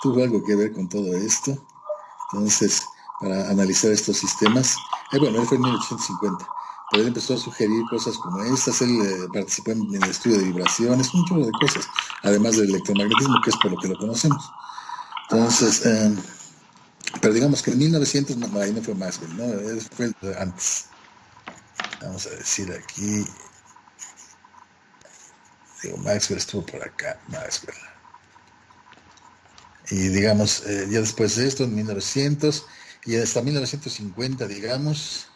tuvo algo que ver con todo esto. Entonces, para analizar estos sistemas, bueno, él fue en 1850, pero él empezó a sugerir cosas como estas. Él participó en el estudio de vibraciones, un chorro de cosas, además del electromagnetismo, que es por lo que lo conocemos. Entonces, pero digamos que en 1900, no, ahí no fue Maxwell, ¿no? Fue antes. Vamos a decir aquí, digo, Maxwell estuvo por acá, Maxwell. Y digamos, ya después de esto, en 1900, y hasta 1950, digamos,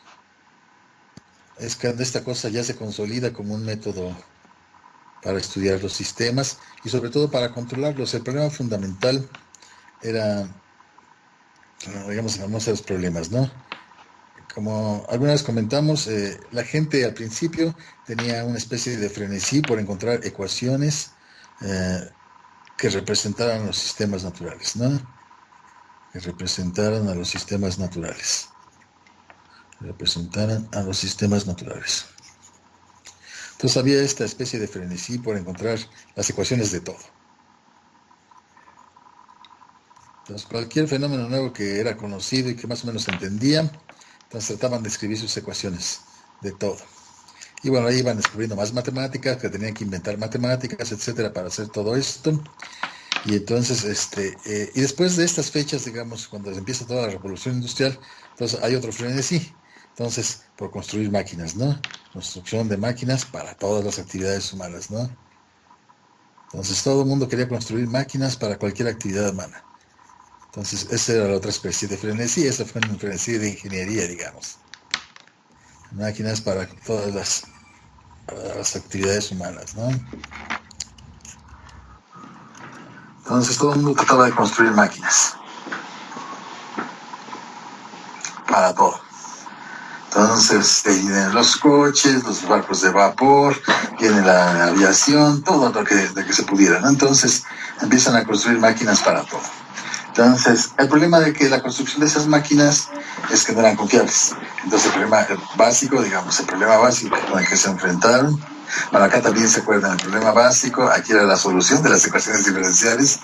es que esta cosa ya se consolida como un método para estudiar los sistemas y sobre todo para controlarlos. El problema fundamental era, digamos, vamos a los problemas, ¿no? Como alguna vez comentamos, la gente al principio tenía una especie de frenesí por encontrar ecuaciones que representaran los sistemas naturales, ¿no? Que representaran a los sistemas naturales. Representaran a los sistemas naturales. Entonces había esta especie de frenesí por encontrar las ecuaciones de todo. Entonces cualquier fenómeno nuevo que era conocido y que más o menos se entendía, entonces trataban de escribir sus ecuaciones de todo. Y bueno, ahí iban descubriendo más matemáticas, que tenían que inventar matemáticas, etcétera, para hacer todo esto. Y entonces, y después de estas fechas, digamos, cuando empieza toda la revolución industrial, entonces hay otro frenesí. Entonces, por construir máquinas, ¿no? Construcción de máquinas para todas las actividades humanas, ¿no? Entonces, todo el mundo quería construir máquinas para cualquier actividad humana. Entonces, esa era la otra especie de frenesí. Esa fue un frenesí de ingeniería, digamos. Máquinas para las actividades humanas, ¿no? Entonces, todo el mundo trataba de construir máquinas para todo. Entonces, vienen los coches, los barcos de vapor, viene la aviación, todo lo que se pudiera, ¿no? Entonces, empiezan a construir máquinas para todo. Entonces, el problema de que la construcción de esas máquinas es que no eran confiables. Entonces, el problema básico, digamos, el problema básico con el que se enfrentaron, bueno, acá también se acuerdan, el problema básico, aquí era la solución de las ecuaciones diferenciales,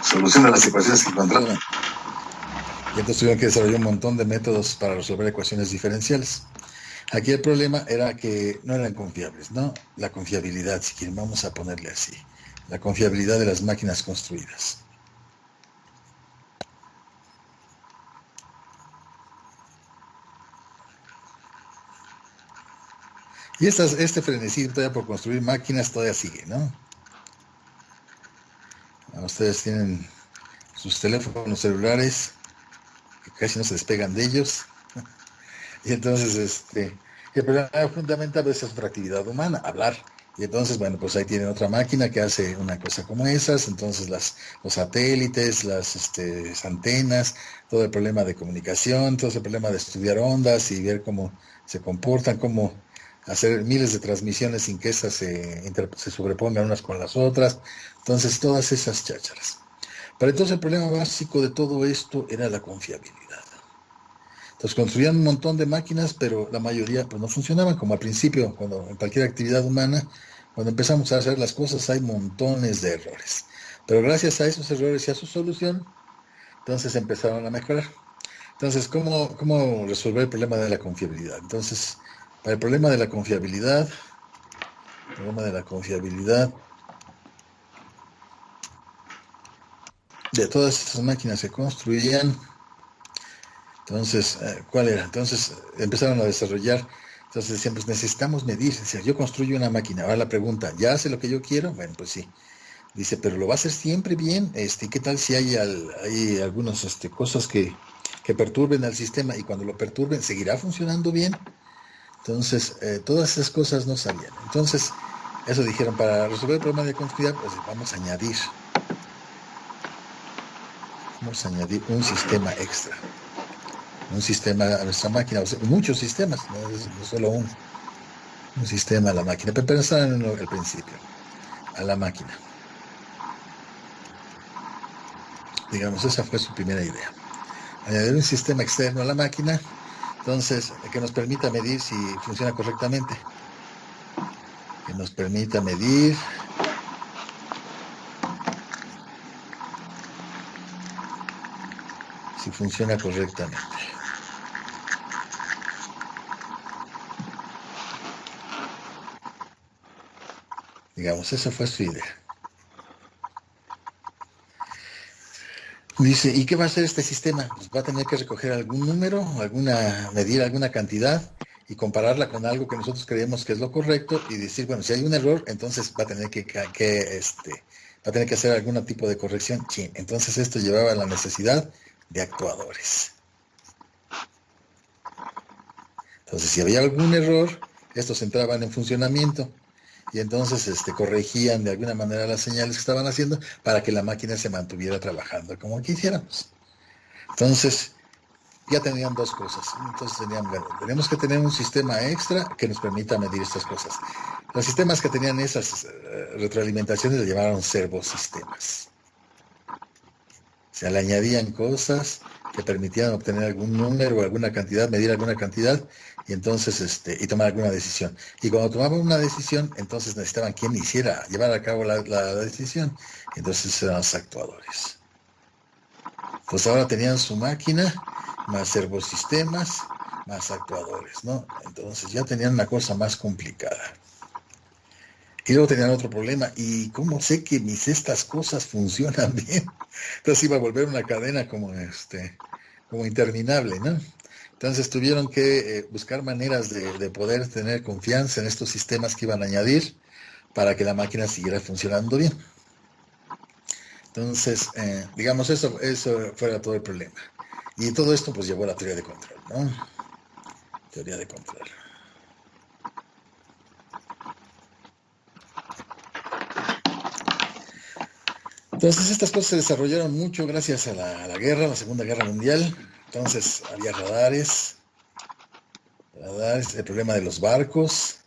solución de las ecuaciones que encontraron. Y entonces tuvieron que desarrollar un montón de métodos para resolver ecuaciones diferenciales. Aquí el problema era que no eran confiables, ¿no? La confiabilidad, si quieren, vamos a ponerle así. La confiabilidad de las máquinas construidas. Y este frenesí todavía por construir máquinas todavía sigue, ¿no? Ustedes tienen sus teléfonos celulares, que casi no se despegan de ellos. Y entonces, el problema fundamental es otra actividad humana, hablar. Y entonces, bueno, pues ahí tienen otra máquina que hace una cosa como esas. Entonces, los satélites, las antenas, todo el problema de comunicación, todo ese problema de estudiar ondas y ver cómo se comportan, cómo hacer miles de transmisiones sin que esas se sobrepongan unas con las otras. Entonces, todas esas chácharas. Pero entonces el problema básico de todo esto era la confiabilidad. Entonces construían un montón de máquinas, pero la mayoría pues no funcionaban, como al principio, cuando en cualquier actividad humana, cuando empezamos a hacer las cosas hay montones de errores. Pero gracias a esos errores y a su solución, entonces empezaron a mejorar. Entonces, ¿cómo resolver el problema de la confiabilidad? Entonces, para el problema de la confiabilidad, de todas esas máquinas se construían. Entonces, ¿cuál era? Entonces empezaron a desarrollar. Entonces decían, pues necesitamos medir. Decía, yo construyo una máquina. Ahora la pregunta, ¿ya hace lo que yo quiero? Bueno, pues sí. Dice, pero lo va a hacer siempre bien. ¿Qué tal si hay algunas cosas que perturben al sistema y cuando lo perturben, seguirá funcionando bien? Entonces, todas esas cosas no sabían. Entonces, eso dijeron, para resolver el problema de confiabilidad, pues vamos a añadir un sistema extra. Un sistema a nuestra máquina, o sea, muchos sistemas, no solo un sistema a la máquina, pero pensaban en el principio, a la máquina. Digamos, esa fue su primera idea. Añadir un sistema externo a la máquina, entonces, que nos permita medir si funciona correctamente. Que nos permita medir si funciona correctamente. Digamos, esa fue su idea. Dice, ¿y qué va a hacer este sistema? Pues va a tener que recoger algún número, medir alguna cantidad y compararla con algo que nosotros creemos que es lo correcto y decir, bueno, si hay un error, entonces va a tener va a tener que hacer algún tipo de corrección. Sí, entonces esto llevaba a la necesidad de actuadores. Entonces, si había algún error, estos entraban en funcionamiento y entonces corregían de alguna manera las señales que estaban haciendo para que la máquina se mantuviera trabajando como quisiéramos. Entonces, ya tenían dos cosas. Entonces tenemos que tener un sistema extra que nos permita medir estas cosas. Los sistemas que tenían esas retroalimentaciones le llamaron servosistemas. Se le añadían cosas que permitían obtener algún número o alguna cantidad, medir alguna cantidad y entonces y tomar alguna decisión. Y cuando tomaban una decisión, entonces necesitaban quien hiciera, llevar a cabo la decisión. Y entonces eran los actuadores. Pues ahora tenían su máquina, más servosistemas, más actuadores, ¿no? Entonces ya tenían una cosa más complicada. Y luego tenían otro problema, ¿y cómo sé que estas cosas funcionan bien? Entonces iba a volver una cadena como interminable, ¿no? Entonces tuvieron que buscar maneras de poder tener confianza en estos sistemas que iban a añadir para que la máquina siguiera funcionando bien. Entonces, digamos, eso fuera todo el problema. Y todo esto pues llevó a la teoría de control, ¿no? Teoría de control. Entonces, estas cosas se desarrollaron mucho gracias a la guerra, a la Segunda Guerra Mundial. Entonces, había radares, el problema de los barcos.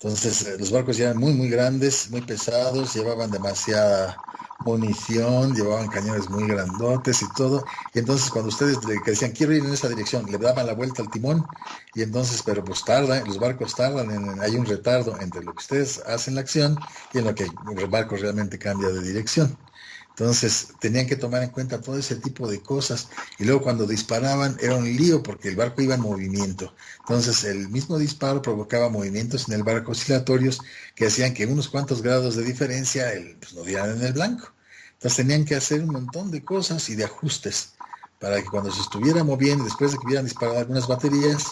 Entonces, los barcos ya eran muy, muy grandes, muy pesados, llevaban demasiada munición, llevaban cañones muy grandotes y todo. Y entonces, cuando ustedes le decían, quiero ir en esa dirección, le daban la vuelta al timón. Y entonces, pero pues tarda, los barcos tardan, hay un retardo entre lo que ustedes hacen la acción y en lo que el barco realmente cambia de dirección. Entonces, tenían que tomar en cuenta todo ese tipo de cosas. Y luego cuando disparaban era un lío porque el barco iba en movimiento. Entonces, el mismo disparo provocaba movimientos en el barco oscilatorios que hacían que unos cuantos grados de diferencia pues, no dieran en el blanco. Entonces, tenían que hacer un montón de cosas y de ajustes para que cuando se estuviera moviendo, después de que hubieran disparado algunas baterías,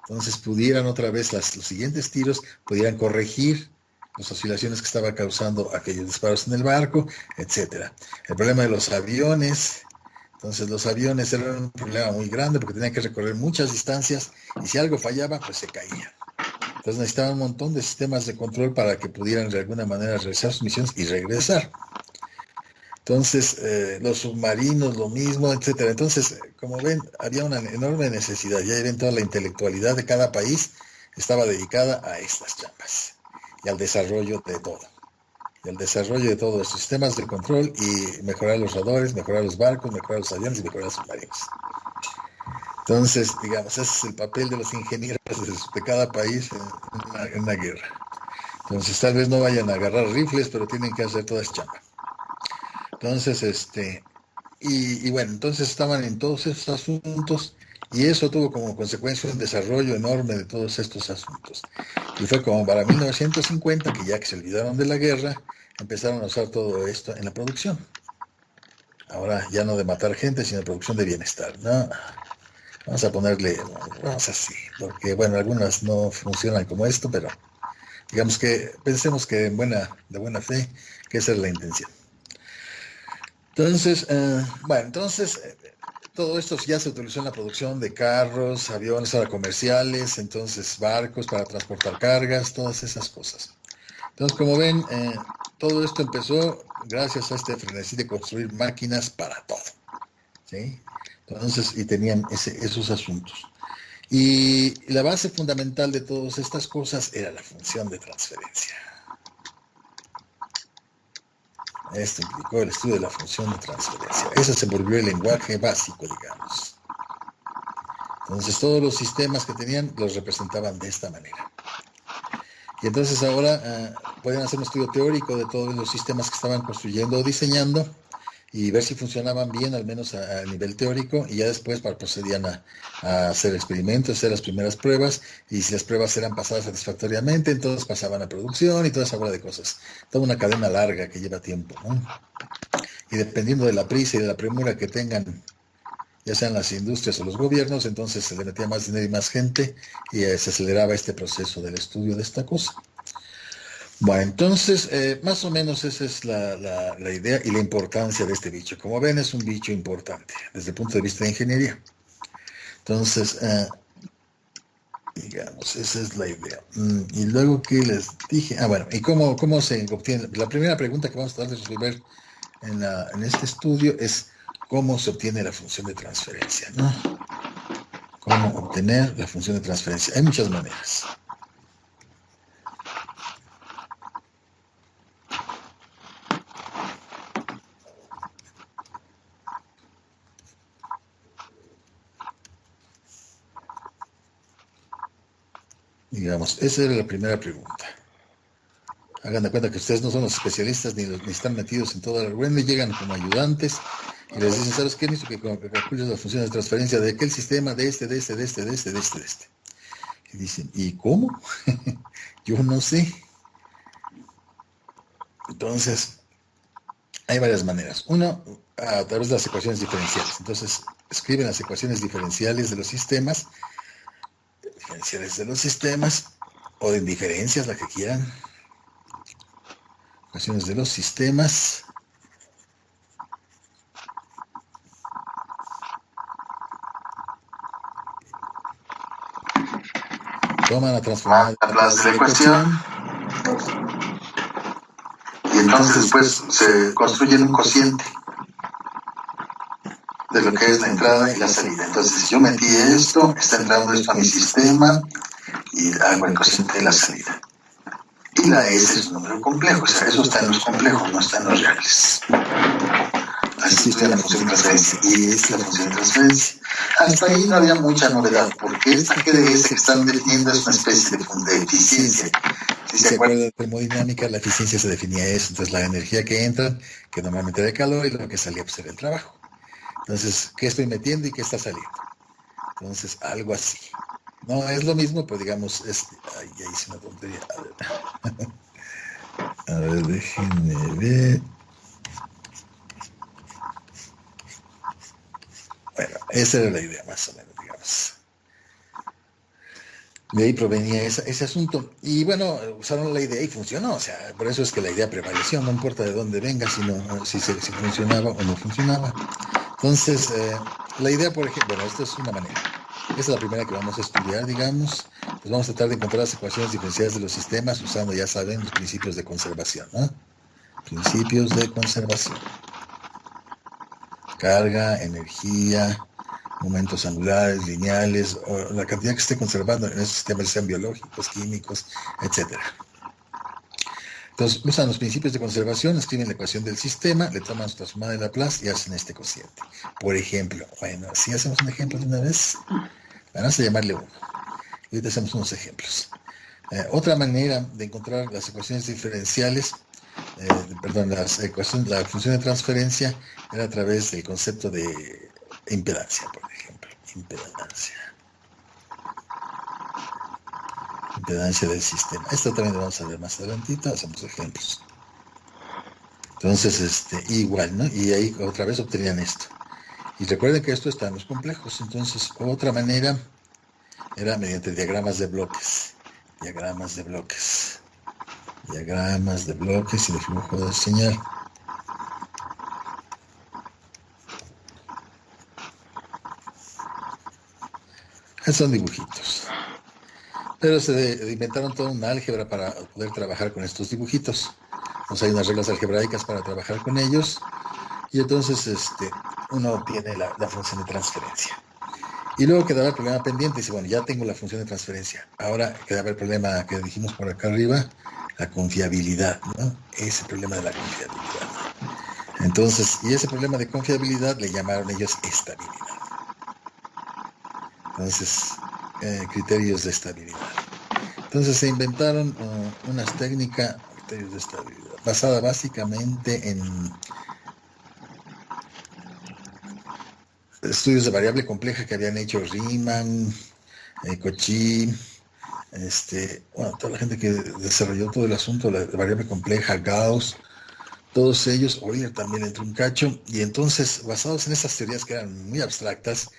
entonces pudieran otra vez los siguientes tiros, pudieran corregir las oscilaciones que estaba causando aquellos disparos en el barco, etcétera. El problema de los aviones, entonces los aviones eran un problema muy grande porque tenían que recorrer muchas distancias y si algo fallaba, pues se caía. Entonces necesitaban un montón de sistemas de control para que pudieran de alguna manera realizar sus misiones y regresar. Entonces, los submarinos, lo mismo, etcétera. Entonces, como ven, había una enorme necesidad. Ya ven, toda la intelectualidad de cada país estaba dedicada a estas chambas y al desarrollo de todo. Y al desarrollo de todos los sistemas de control y mejorar los radares, mejorar los barcos, mejorar los aviones y mejorar los submarinos. Entonces, digamos, ese es el papel de los ingenieros de cada país en una guerra. Entonces, tal vez no vayan a agarrar rifles, pero tienen que hacer toda esa chamba. Entonces, y bueno, entonces estaban en todos estos asuntos y eso tuvo como consecuencia un desarrollo enorme de todos estos asuntos. Y fue como para 1950 que ya que se olvidaron de la guerra, empezaron a usar todo esto en la producción. Ahora ya no de matar gente, sino de producción de bienestar, ¿no? Vamos así, porque bueno, algunas no funcionan como esto, pero digamos que pensemos que de buena fe, que esa es la intención. Entonces, todo esto ya se utilizó en la producción de carros, aviones para comerciales, entonces barcos para transportar cargas, todas esas cosas. Entonces, como ven, todo esto empezó gracias a este frenesí de construir máquinas para todo, ¿sí? Entonces, y tenían esos asuntos. Y la base fundamental de todas estas cosas era la función de transferencia. Esto implicó el estudio de la función de transferencia. Ese se volvió el lenguaje básico, digamos. Entonces todos los sistemas que tenían los representaban de esta manera. Y entonces ahora pueden hacer un estudio teórico de todos los sistemas que estaban construyendo o diseñando y ver si funcionaban bien, al menos a nivel teórico, y ya después procedían a hacer experimentos, hacer las primeras pruebas, y si las pruebas eran pasadas satisfactoriamente, entonces pasaban a producción y toda esa bola de cosas. Toda una cadena larga que lleva tiempo, ¿no? Y dependiendo de la prisa y de la premura que tengan, ya sean las industrias o los gobiernos, entonces se le metía más dinero y más gente, y se aceleraba este proceso del estudio de esta cosa. Bueno, entonces, más o menos esa es la idea y la importancia de este bicho. Como ven, es un bicho importante desde el punto de vista de ingeniería. Entonces, digamos, esa es la idea. Y luego que les dije, bueno, ¿y cómo se obtiene? La primera pregunta que vamos a tratar de resolver en este estudio es cómo se obtiene la función de transferencia, ¿no? ¿Cómo obtener la función de transferencia? Hay muchas maneras. Digamos, esa era la primera pregunta. Hagan de cuenta que ustedes no son los especialistas ni están metidos en toda la rueda, y llegan como ayudantes y les dicen, ¿sabes qué? Necesito que calcules las funciones de transferencia de aquel sistema, de este. Y dicen, ¿y cómo? Yo no sé. Entonces, hay varias maneras. Uno, a través de las ecuaciones diferenciales. Entonces, escriben las ecuaciones diferenciales de los sistemas, o de indiferencias, la que quieran. Ecuaciones de los sistemas. Toman la transformada de Laplace de la ecuación. Y entonces después se construye un cociente de lo que es la entrada y la salida. Entonces, si yo metí esto, está entrando esto a mi sistema y hago el cociente de la salida. Y la S es un número complejo, o sea, eso está en los complejos, no está en los reales. Así estoy en la función de transferencia y es la función de transferencia. Hasta ahí no había mucha novedad, porque esta GDS que están definiendo es una especie de eficiencia. Si se acuerdan de termodinámica, la eficiencia se definía eso, entonces la energía que entra, que normalmente era de calor, y lo que salía pues era el trabajo. Entonces, ¿qué estoy metiendo y qué está saliendo? Entonces, algo así. No es lo mismo, pero digamos, ay, ya hice una tontería. A ver, déjenme ver. Bueno, esa era la idea, más o menos, digamos. De ahí provenía ese asunto. Y bueno, usaron la idea y funcionó. O sea, por eso es que la idea prevaleció. No importa de dónde venga, sino si funcionaba o no funcionaba. Entonces, la idea, por ejemplo, bueno, esto es una manera. Esta es la primera que vamos a estudiar, digamos. Pues vamos a tratar de encontrar las ecuaciones diferenciales de los sistemas usando, ya saben, los principios de conservación, ¿no? Principios de conservación. Carga, energía, momentos angulares, lineales, o la cantidad que esté conservando en esos sistemas, sean biológicos, químicos, etc. Entonces, usan los principios de conservación, escriben la ecuación del sistema, le toman su transformada de Laplace y hacen este cociente. Por ejemplo, bueno, si hacemos un ejemplo de una vez, vamos a llamarle uno. Y ahorita hacemos unos ejemplos. Otra manera de encontrar las ecuaciones diferenciales, la función de transferencia era a través del concepto de impedancia, por ejemplo. Impedancia del sistema. Esto también lo vamos a ver más adelantito, hacemos ejemplos. Entonces, igual, ¿no? Y ahí otra vez obtenían esto. Y recuerden que esto está en los complejos. Entonces, otra manera era mediante diagramas de bloques. Diagramas de bloques y de flujo de señal. Esos son dibujitos. Pero se inventaron toda una álgebra para poder trabajar con estos dibujitos. Entonces hay unas reglas algebraicas para trabajar con ellos. Y entonces uno obtiene la función de transferencia. Y luego quedaba el problema pendiente. Dice, bueno, ya tengo la función de transferencia. Ahora quedaba el problema que dijimos por acá arriba, la confiabilidad, ¿no? Ese problema de la confiabilidad. Entonces, y ese problema de confiabilidad le llamaron ellos estabilidad. Entonces, criterios de estabilidad. Entonces se inventaron unas técnicas, criterios de estabilidad, basada básicamente en estudios de variable compleja que habían hecho Riemann, Cauchy, bueno, toda la gente que desarrolló todo el asunto de la variable compleja, Gauss, todos ellos, Euler también entró un cacho, y entonces, basados en estas teorías que eran muy abstractas,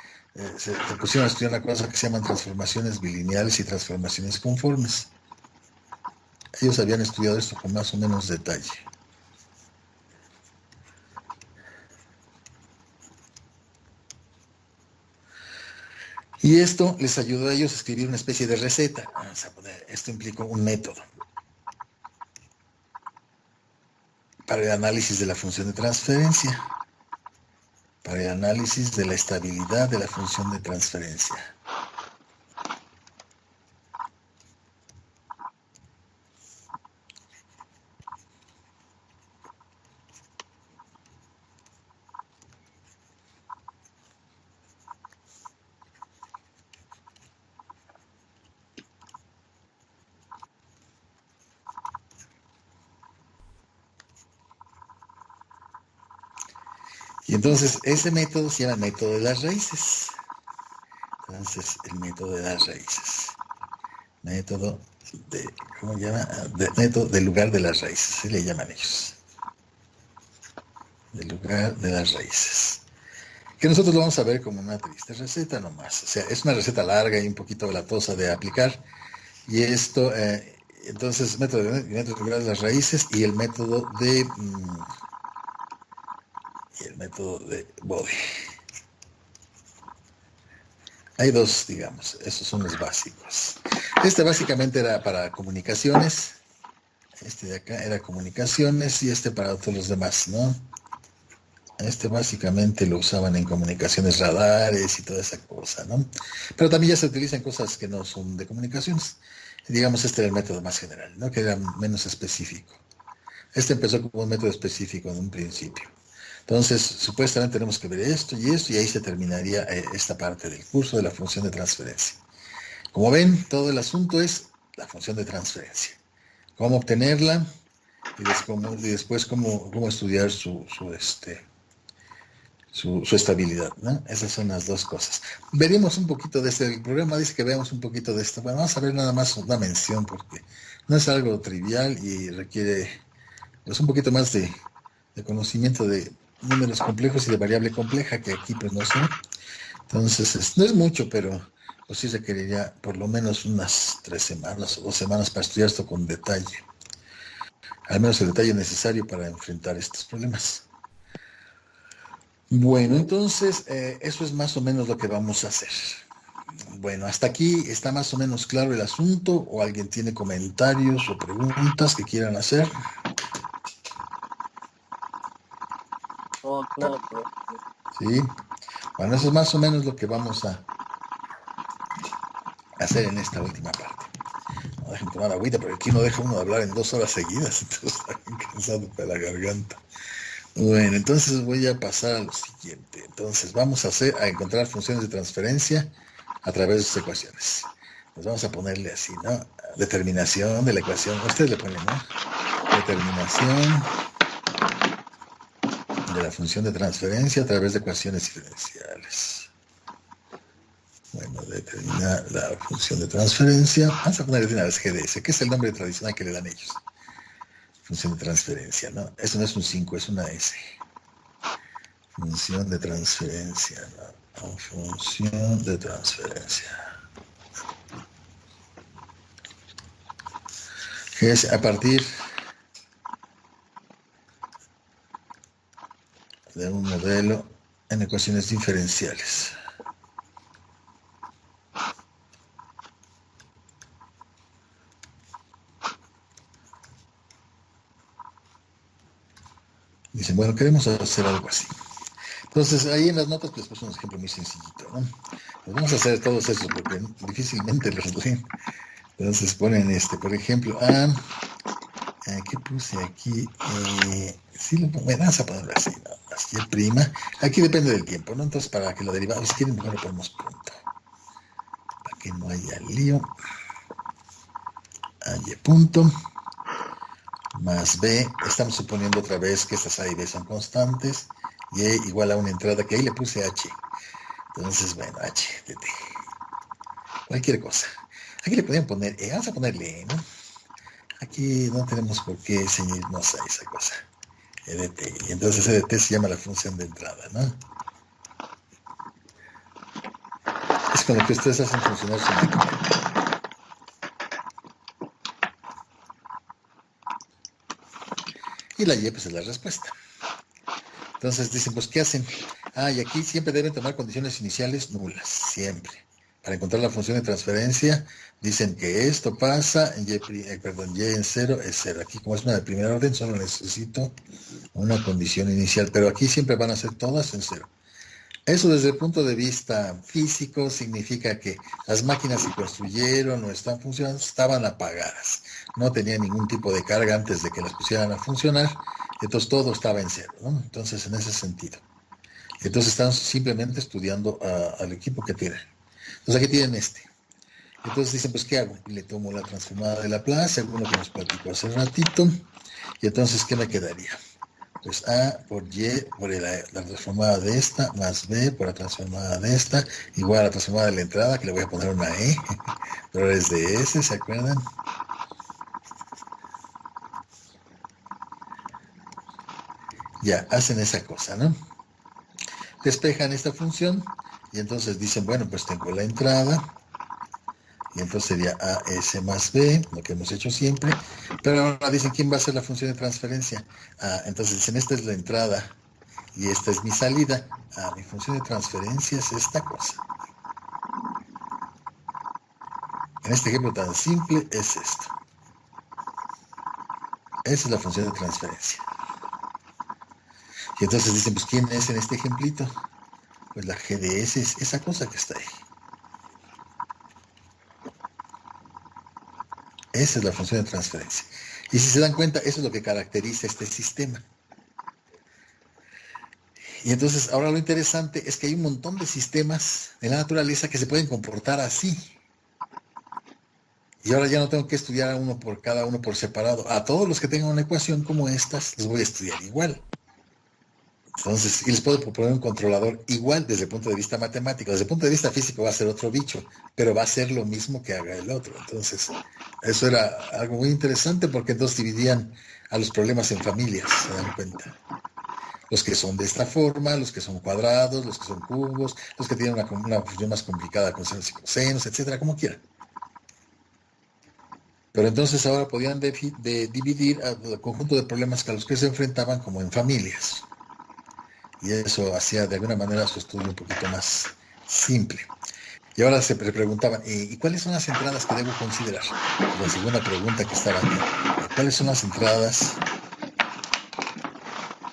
se pusieron a estudiar una cosa que se llaman transformaciones bilineales y transformaciones conformes. Ellos habían estudiado esto con más o menos detalle. Y esto les ayudó a ellos a escribir una especie de receta. Vamos a poner, esto implicó un método para el análisis de la función de transferencia, para el análisis de la estabilidad de la función de transferencia. Y entonces ese método se llama método de las raíces. Entonces, el método de las raíces. Método de, ¿cómo se llama? Método del lugar de las raíces, se le llaman ellos. Del lugar de las raíces. Que nosotros lo vamos a ver como una triste receta nomás. O sea, es una receta larga y un poquito latosa de aplicar. Y esto, entonces, método del lugar de las raíces y el método de Bode. Hay dos, digamos, esos son los básicos. Este básicamente era para comunicaciones, este de acá era comunicaciones y este para todos los demás, ¿no? Este básicamente lo usaban en comunicaciones radares y toda esa cosa, ¿no? Pero también ya se utilizan cosas que no son de comunicaciones. Digamos, este era el método más general, ¿no? Que era menos específico. Este empezó como un método específico en un principio. Entonces, supuestamente tenemos que ver esto, y ahí se terminaría esta parte del curso de la función de transferencia. Como ven, todo el asunto es la función de transferencia. Cómo obtenerla y después cómo estudiar su estabilidad, ¿no? Esas son las dos cosas. Veremos un poquito de el programa dice que veamos un poquito de esto. Bueno, vamos a ver nada más una mención porque no es algo trivial y requiere pues un poquito más de conocimiento de números complejos y de variable compleja que aquí pues no son. Entonces, no es mucho, pero pues sí requeriría por lo menos unas 3 semanas o 2 semanas para estudiar esto con detalle. Al menos el detalle necesario para enfrentar estos problemas. Bueno, entonces, eso es más o menos lo que vamos a hacer. Bueno, hasta aquí está más o menos claro el asunto, o alguien tiene comentarios o preguntas que quieran hacer. Oh, claro, pero Sí, bueno, eso es más o menos lo que vamos a hacer en esta última parte. No dejen tomar agüita, porque aquí no deja uno de hablar en 2 horas seguidas, entonces está bien cansado para la garganta. Bueno, entonces voy a pasar a lo siguiente. Entonces vamos a encontrar funciones de transferencia a través de sus ecuaciones. Pues vamos a ponerle así, ¿no? Determinación de la ecuación. Ustedes le ponen, ¿no? Determinación de la función de transferencia a través de ecuaciones diferenciales. Bueno, determinar la función de transferencia. Vamos a ponerle de una vez GDS, que es el nombre tradicional que le dan ellos. Función de transferencia, ¿no? Eso no es un 5, es una S. Función de transferencia, ¿no? Función de transferencia. Que es a partir de un modelo en ecuaciones diferenciales. Dicen, bueno, queremos hacer algo así. Entonces, ahí en las notas pues puse un ejemplo muy sencillito, ¿no? Pues vamos a hacer todos esos porque difícilmente los leen. Entonces ponen por ejemplo, ¿qué puse aquí? Sí, me das a ponerlo así, ¿no? Así el prima. Aquí depende del tiempo, ¿no? Entonces, para que lo derivamos, si quieren, mejor le ponemos punto. Para que no haya lío. Y punto. Más b, estamos suponiendo otra vez que estas a y b son constantes. Y e igual a una entrada que ahí le puse h. Entonces, bueno, HTT. Cualquier cosa. Aquí le podrían poner vamos a ponerle ¿no? Aquí no tenemos por qué ceñirnos a esa cosa. EDT. Y entonces EDT se llama la función de entrada, ¿no? Es con lo que ustedes hacen funcionar su máquina. Y la Y pues es la respuesta. Entonces dicen, pues, ¿qué hacen? Y aquí siempre deben tomar condiciones iniciales nulas, siempre. Para encontrar la función de transferencia, dicen que esto pasa, y en 0 es 0. Aquí, como es una de primera orden, solo necesito una condición inicial, pero aquí siempre van a ser todas en 0. Eso desde el punto de vista físico significa que las máquinas que construyeron o están funcionando estaban apagadas. No tenían ningún tipo de carga antes de que las pusieran a funcionar. Entonces todo estaba en 0, ¿no? Entonces, en ese sentido. Entonces están simplemente estudiando al equipo que tienen. Entonces aquí tienen este. Entonces dicen, pues, ¿qué hago? Y le tomo la transformada de Laplace, según lo que nos platicó hace ratito. Y entonces, ¿qué me quedaría? Pues A por Y por la transformada de esta, más B por la transformada de esta, igual a la transformada de la entrada, que le voy a poner una pero es de S, ¿se acuerdan? Ya, hacen esa cosa, ¿no? Despejan esta función y entonces dicen, bueno, pues tengo la entrada, y entonces sería AS más B, lo que hemos hecho siempre, pero ahora dicen, ¿quién va a ser la función de transferencia? Entonces dicen, esta es la entrada y esta es mi salida. Mi función de transferencia es esta cosa. En este ejemplo tan simple es esto. Esa es la función de transferencia. Y entonces dicen, pues, ¿quién es en este ejemplito? Pues la GDS es esa cosa que está ahí. Esa es la función de transferencia. Y si se dan cuenta, eso es lo que caracteriza este sistema. Y entonces, ahora lo interesante es que hay un montón de sistemas en la naturaleza que se pueden comportar así. Y ahora ya no tengo que estudiar a uno por cada uno por separado. A todos los que tengan una ecuación como estas, los voy a estudiar igual. Entonces, y les puedo proponer un controlador igual desde el punto de vista matemático. Desde el punto de vista físico va a ser otro bicho, pero va a ser lo mismo que haga el otro. Entonces, eso era algo muy interesante porque entonces dividían a los problemas en familias, se dan cuenta. Los que son de esta forma, los que son cuadrados, los que son cubos, los que tienen una función más complicada con senos y cosenos, etcétera, como quieran. Pero entonces ahora podían dividir al conjunto de problemas a los que se enfrentaban como en familias. Y eso hacía de alguna manera su estudio un poquito más simple. Y ahora se preguntaban, ¿y cuáles son las entradas que debo considerar? La segunda pregunta que estaba aquí. ¿Cuáles son las entradas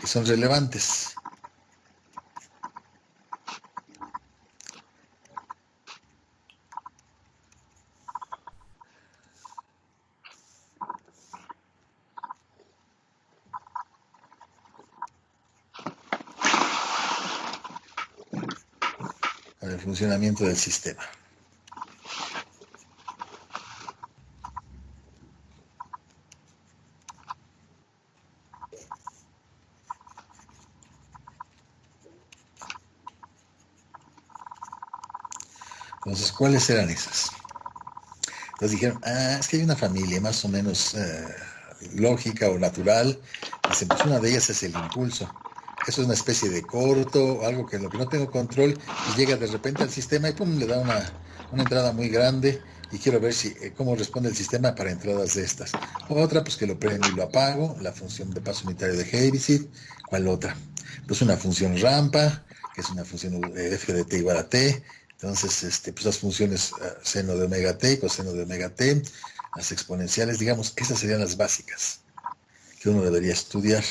que son relevantes? Para el funcionamiento del sistema. Entonces, ¿cuáles eran esas? Entonces dijeron, es que hay una familia más o menos lógica o natural. Dicen, pues una de ellas es el impulso. Eso es una especie de corto, algo que en lo que no tengo control y llega de repente al sistema y pum, le da una entrada muy grande y quiero ver cómo responde el sistema para entradas de estas. Otra, pues que lo prendo y lo apago, la función de paso unitario de Heaviside. ¿Cuál otra? Pues una función rampa, que es una función f de t igual a t. Entonces, pues las funciones seno de omega t y coseno de omega t, las exponenciales, digamos, esas serían las básicas que uno debería estudiar.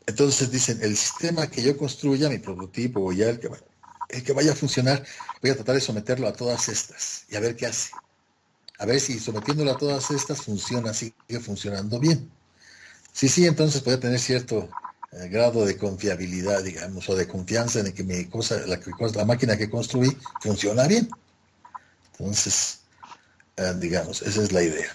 Entonces dicen, el sistema que yo construya, mi prototipo o ya el que vaya a funcionar, voy a tratar de someterlo a todas estas y a ver qué hace. A ver si sometiéndolo a todas estas funciona, sigue funcionando bien. Sí, entonces puede tener cierto grado de confiabilidad, digamos, o de confianza en que la máquina que construí funciona bien. Entonces, digamos, esa es la idea.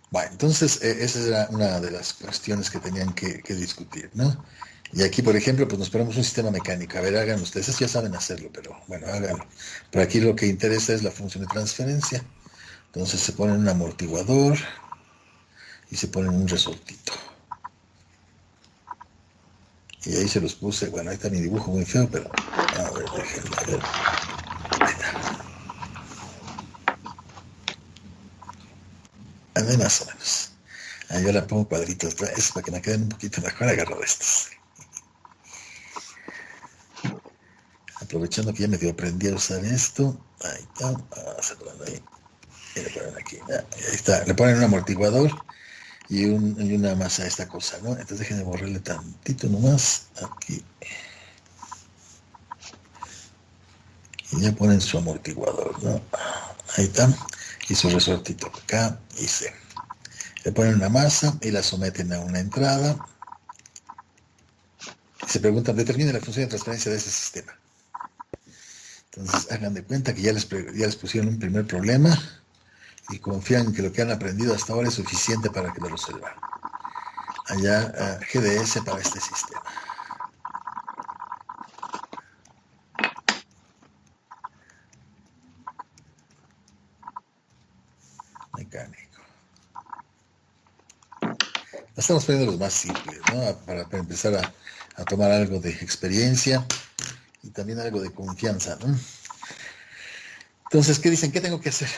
Bueno, entonces esa era una de las cuestiones que tenían que discutir, ¿no? Y aquí, por ejemplo, pues nos ponemos un sistema mecánico. A ver, hagan ustedes, eso ya saben hacerlo, pero bueno, háganlo. Pero aquí lo que interesa es la función de transferencia. Entonces se ponen un amortiguador y se ponen un resortito. Y ahí se los puse. Bueno, ahí está mi dibujo muy feo, pero a ver, déjenme ver. Ahí está. Ahí más o menos. Ahí yo la pongo cuadritos atrás para que me queden un poquito mejor. Agarro estos. Aprovechando que ya medio aprendí a usar esto. Ahí está. Vamos a ponerlo ahí. Y le ponen aquí. Ahí está. Le ponen un amortiguador y una masa a esta cosa, ¿no? Entonces déjenme borrarle tantito nomás. Aquí. Y ya ponen su amortiguador, ¿no? Ahí está. Y su resortito acá. Y se. Le ponen una masa y la someten a una entrada. Y se preguntan, determine la función de transferencia de ese sistema. Entonces hagan de cuenta que ya les pusieron un primer problema y confían en que lo que han aprendido hasta ahora es suficiente para que lo resuelvan. Allá GDS para este sistema. Mecánico. Estamos poniendo los más simples, ¿no? Para empezar a tomar algo de experiencia y también algo de confianza, ¿no? Entonces, ¿qué dicen? ¿Qué tengo que hacer?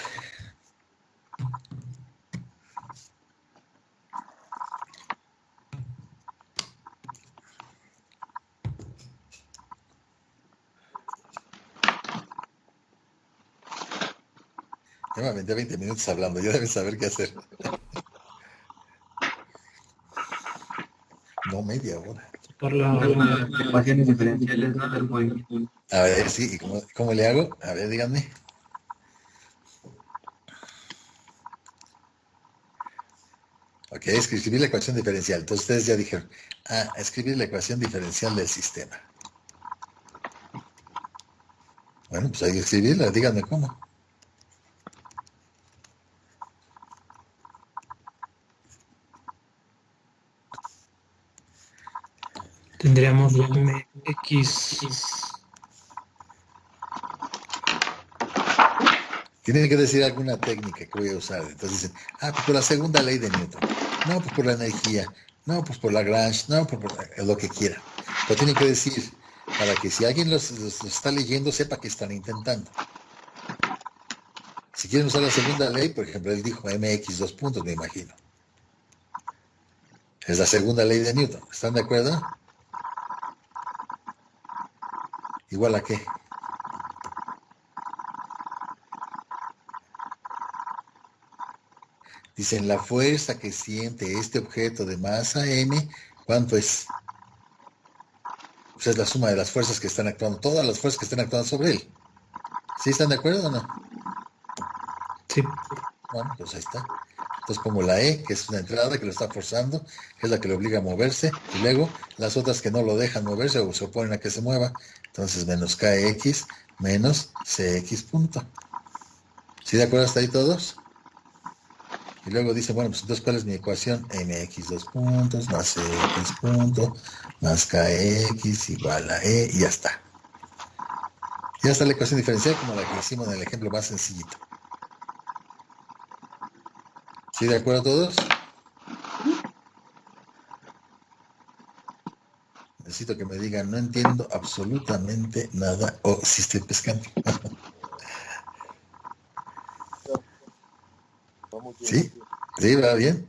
Ya me aventé 20 minutos hablando, ya deben saber qué hacer. No, media hora. Por las ecuaciones diferenciales, ¿no? Del movimiento. A ver, sí, ¿y cómo le hago? A ver, díganme. Ok, escribir la ecuación diferencial. Entonces ustedes ya dijeron, escribir la ecuación diferencial del sistema. Bueno, pues hay que escribirla, díganme cómo. Tendríamos mx. Tienen que decir alguna técnica que voy a usar. Entonces dicen, pues por la segunda ley de Newton. No, pues por la energía. No, pues por Lagrange. No, pues por lo que quiera. Pero tienen que decir, para que si alguien los está leyendo, sepa que están intentando. Si quieren usar la segunda ley, por ejemplo, él dijo mx dos puntos, me imagino. Es la segunda ley de Newton. ¿Están de acuerdo? ¿Igual a qué? Dicen, la fuerza que siente este objeto de masa m, ¿cuánto es? Pues es la suma de las fuerzas que están actuando, todas las fuerzas que están actuando sobre él. ¿Sí están de acuerdo o no? Sí. Bueno, pues ahí está. Entonces pongo la E, que es una entrada que lo está forzando, que es la que le obliga a moverse, y luego las otras que no lo dejan moverse o se oponen a que se mueva. Entonces menos KX menos CX punto. ¿Sí de acuerdo hasta ahí todos? Y luego dice, bueno, pues entonces, ¿cuál es mi ecuación? MX dos puntos más CX punto más KX igual a E y ya está. Ya está la ecuación diferencial como la que hicimos en el ejemplo más sencillito. ¿Sí de acuerdo todos? Necesito que me digan, no entiendo absolutamente nada o si estoy pescando. Vamos bien, ¿Sí? ¿Sí? ¿Va bien?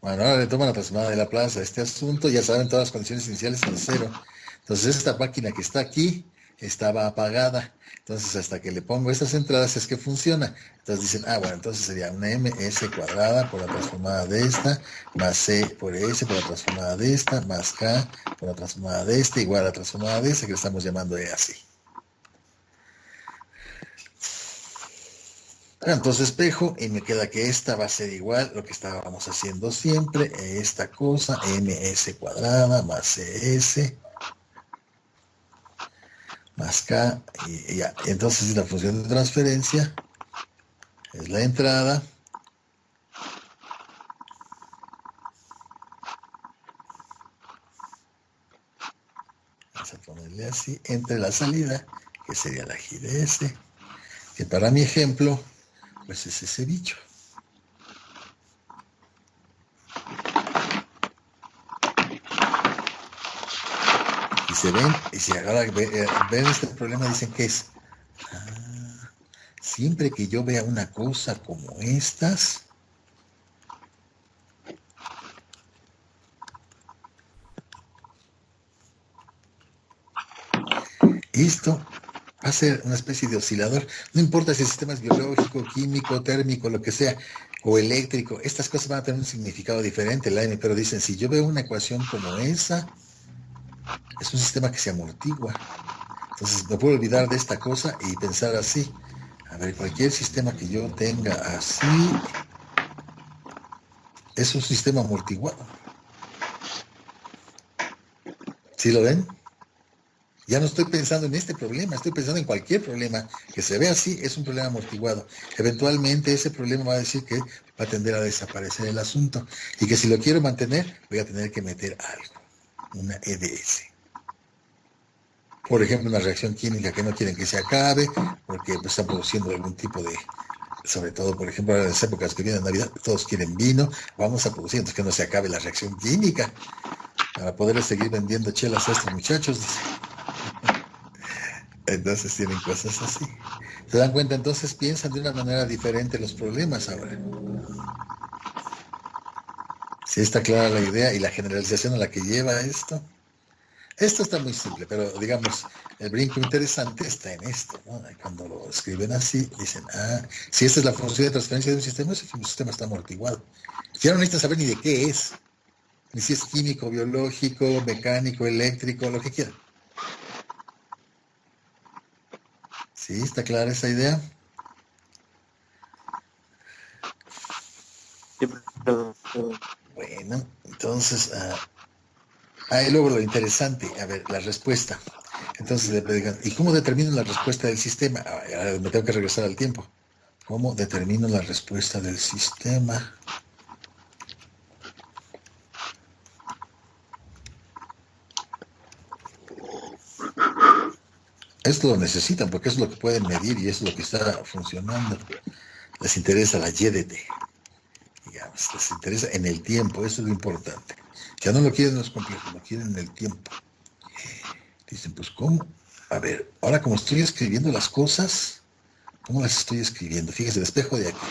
Bueno, ahora le toman aproximada de la plaza este asunto. Ya saben, todas las condiciones iniciales son cero. Entonces, esta máquina que está aquí estaba apagada. Entonces, hasta que le pongo estas entradas es que funciona. Entonces dicen, bueno, entonces sería una ms cuadrada por la transformada de esta, más c por s por la transformada de esta, más k por la transformada de esta, igual a la transformada de esta, que le estamos llamando e así. Entonces espejo y me queda que esta va a ser igual lo que estábamos haciendo siempre, esta cosa, ms cuadrada más cs más k y ya. Entonces la función de transferencia es la entrada ponerle así, entre la salida, que sería la G de S, que para mi ejemplo, pues es ese bicho. Y se ven, y si ahora ven este problema, dicen que es, siempre que yo vea una cosa como estas, esto va a ser una especie de oscilador. No importa si el sistema es biológico, químico, térmico, lo que sea, o eléctrico, estas cosas van a tener un significado diferente, pero dicen, si yo veo una ecuación como esa, es un sistema que se amortigua. Entonces me puedo olvidar de esta cosa y pensar así. A ver, cualquier sistema que yo tenga así es un sistema amortiguado. ¿Sí lo ven? Ya no estoy pensando en este problema, estoy pensando en cualquier problema que se vea así, es un problema amortiguado. Eventualmente ese problema va a decir que va a tender a desaparecer el asunto y que si lo quiero mantener voy a tener que meter algo, una EDS. Por ejemplo, una reacción química que no quieren que se acabe porque pues, están produciendo algún tipo de, sobre todo, por ejemplo, en las épocas que vienen Navidad, todos quieren vino, vamos a producir, entonces que no se acabe la reacción química para poderles seguir vendiendo chelas a estos muchachos. Entonces tienen cosas así. ¿Se dan cuenta? Entonces piensan de una manera diferente los problemas ahora. Si está clara la idea y la generalización a la que lleva esto. Esto está muy simple, pero digamos, el brinco interesante está en esto, ¿no? Cuando lo escriben así, dicen, si esta es la función de transferencia de un sistema, ese sistema está amortiguado. Ya no necesitan saber ni de qué es, ni si es químico, biológico, mecánico, eléctrico, lo que quieran. ¿Sí? ¿Está clara esa idea? Sí, perdón. Bueno, entonces, y luego lo interesante, a ver, la respuesta. Entonces le digan, ¿y cómo determino la respuesta del sistema? Ahora me tengo que regresar al tiempo. ¿Cómo determino la respuesta del sistema? Esto lo necesitan porque es lo que pueden medir y es lo que está funcionando. Les interesa la Y de T. Digamos, les interesa en el tiempo, eso es lo importante. Ya no lo quieren los complejos, lo quieren en el tiempo. Dicen, pues, ¿cómo? A ver, ahora como estoy escribiendo las cosas, ¿cómo las estoy escribiendo? Fíjese, despejo de aquí.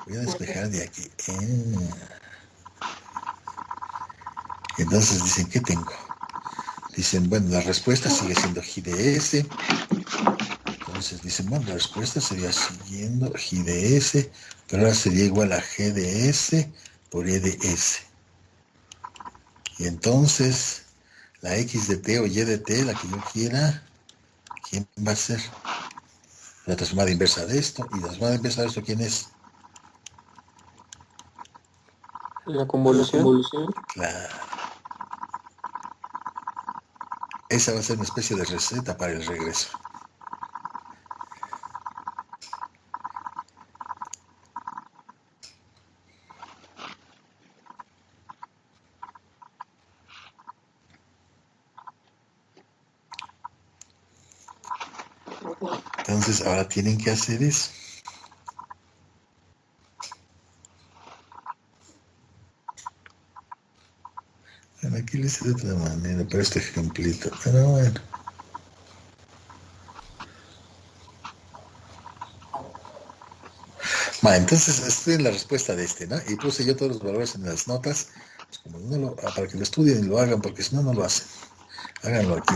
Voy a despejar de aquí. Entonces dicen, ¿qué tengo? Dicen, bueno, la respuesta sigue siendo G de S. Entonces dicen, bueno, la respuesta sería siguiendo G de S, pero ahora sería igual a G de S por E de S. Y entonces, la X de T o Y de T, la que yo quiera, ¿quién va a ser? La transformada inversa de esto. ¿Y la transformada inversa de esto quién es? La convolución. Claro. Esa va a ser una especie de receta para el regreso. Entonces, ahora tienen que hacer eso. Bueno, aquí lo hice de otra manera, pero este ejemplito. Pero bueno. Entonces estudien la respuesta de este, ¿no? Y puse yo todos los valores en las notas, pues como no para que lo estudien y lo hagan, porque si no, no lo hacen. Háganlo aquí.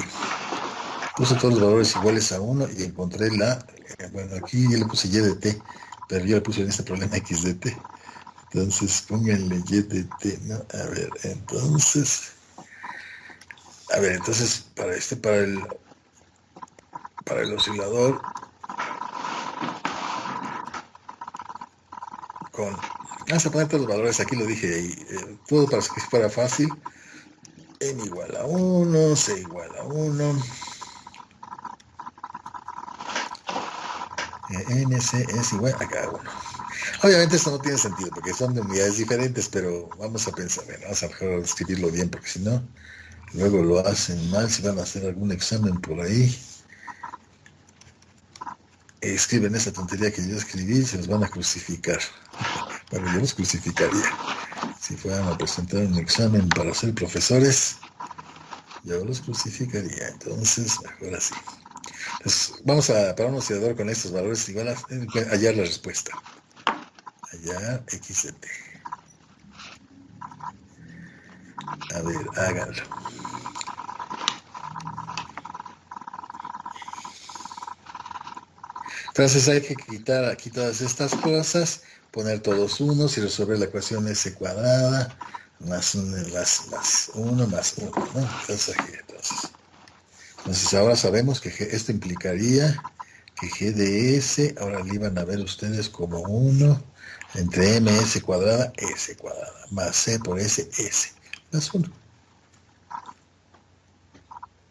Puse todos los valores iguales a 1 y encontré bueno, aquí yo le puse Y de T, pero yo le puse en este problema X de T. Entonces, pónganle Y de T, ¿no? A ver, entonces, para el oscilador, vamos a poner todos los valores, aquí lo dije, todo para que fuera fácil. N igual a 1, C igual a 1, N, C es igual a cada uno. Obviamente esto no tiene sentido porque son de unidades diferentes, pero vamos a pensar, vamos a mejor escribirlo bien porque si no, luego lo hacen mal, si van a hacer algún examen por ahí, escriben esa tontería que yo escribí, se los van a crucificar. Bueno, yo los crucificaría. Si fueran a presentar un examen para ser profesores, yo los crucificaría. Entonces, mejor así. Entonces, vamos a para un oscilador con estos valores igual a hallar la respuesta. Hallar x de t. A ver, háganlo. Entonces hay que quitar aquí todas estas cosas, poner todos unos y resolver la ecuación s cuadrada más 1 más 1, ¿no? Entonces ahora sabemos que esto implicaría que g de s, ahora le iban a ver ustedes como 1 entre ms cuadrada, s cuadrada, más c por s, s, más 1.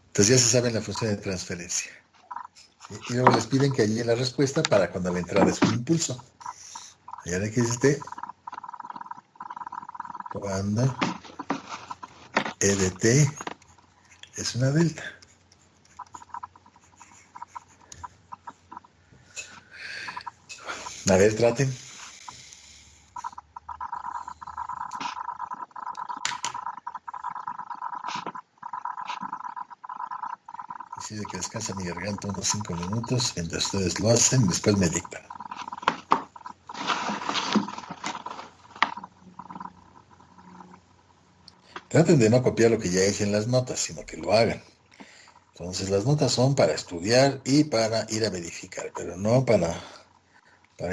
Entonces ya se sabe la función de transferencia. ¿Sí? Y luego les piden que hallen la respuesta para cuando la entrada es un impulso. Y ahora que dice cuando E de t es una delta. A ver, traten. Decide que descansa mi garganta unos 5 minutos mientras ustedes lo hacen y después me dictan. Traten de no copiar lo que ya hice en las notas, sino que lo hagan. Entonces las notas son para estudiar y para ir a verificar, pero no para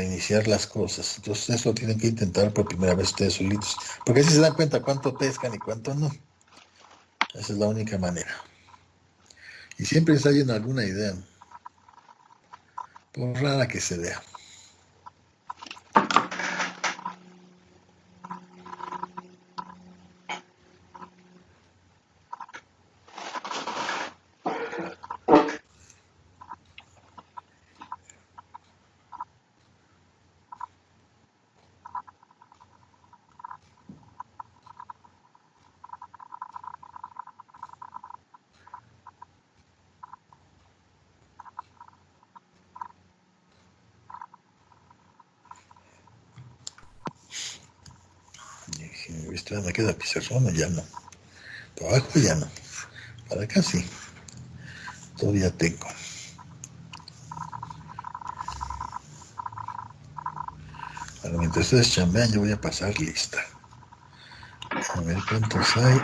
iniciar las cosas. Entonces eso tienen que intentar por primera vez ustedes solitos, porque así se dan cuenta cuánto pescan y cuánto no. Esa es la única manera. Y siempre ensayen alguna idea, por rara que se vea. Esto me queda pizarrón, ya no. Para abajo ya no. Para acá sí. Todavía tengo. Bueno, mientras ustedes chambean, yo voy a pasar lista. A ver cuántos hay.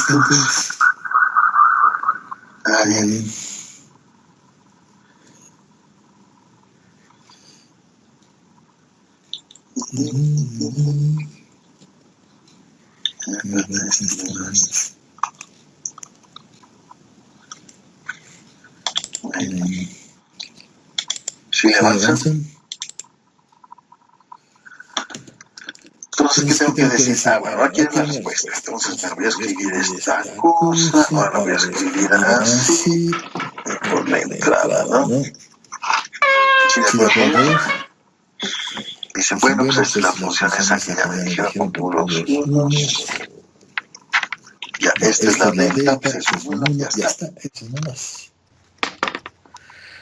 Entonces, bien. ¿Sí avanzan? Entonces, ¿qué tengo que decir? Bueno, aquí es la respuesta. Entonces, me voy a escribir esta cosa. Ahora voy a escribir así. Por la entrada, ¿no? ¿Sí de acuerdo? Dicen, bueno, pues esta es la función esa que ya me dijeron con puros unos. Ya, esta es la delta, pues es un 1, ya está. Eso es nomás.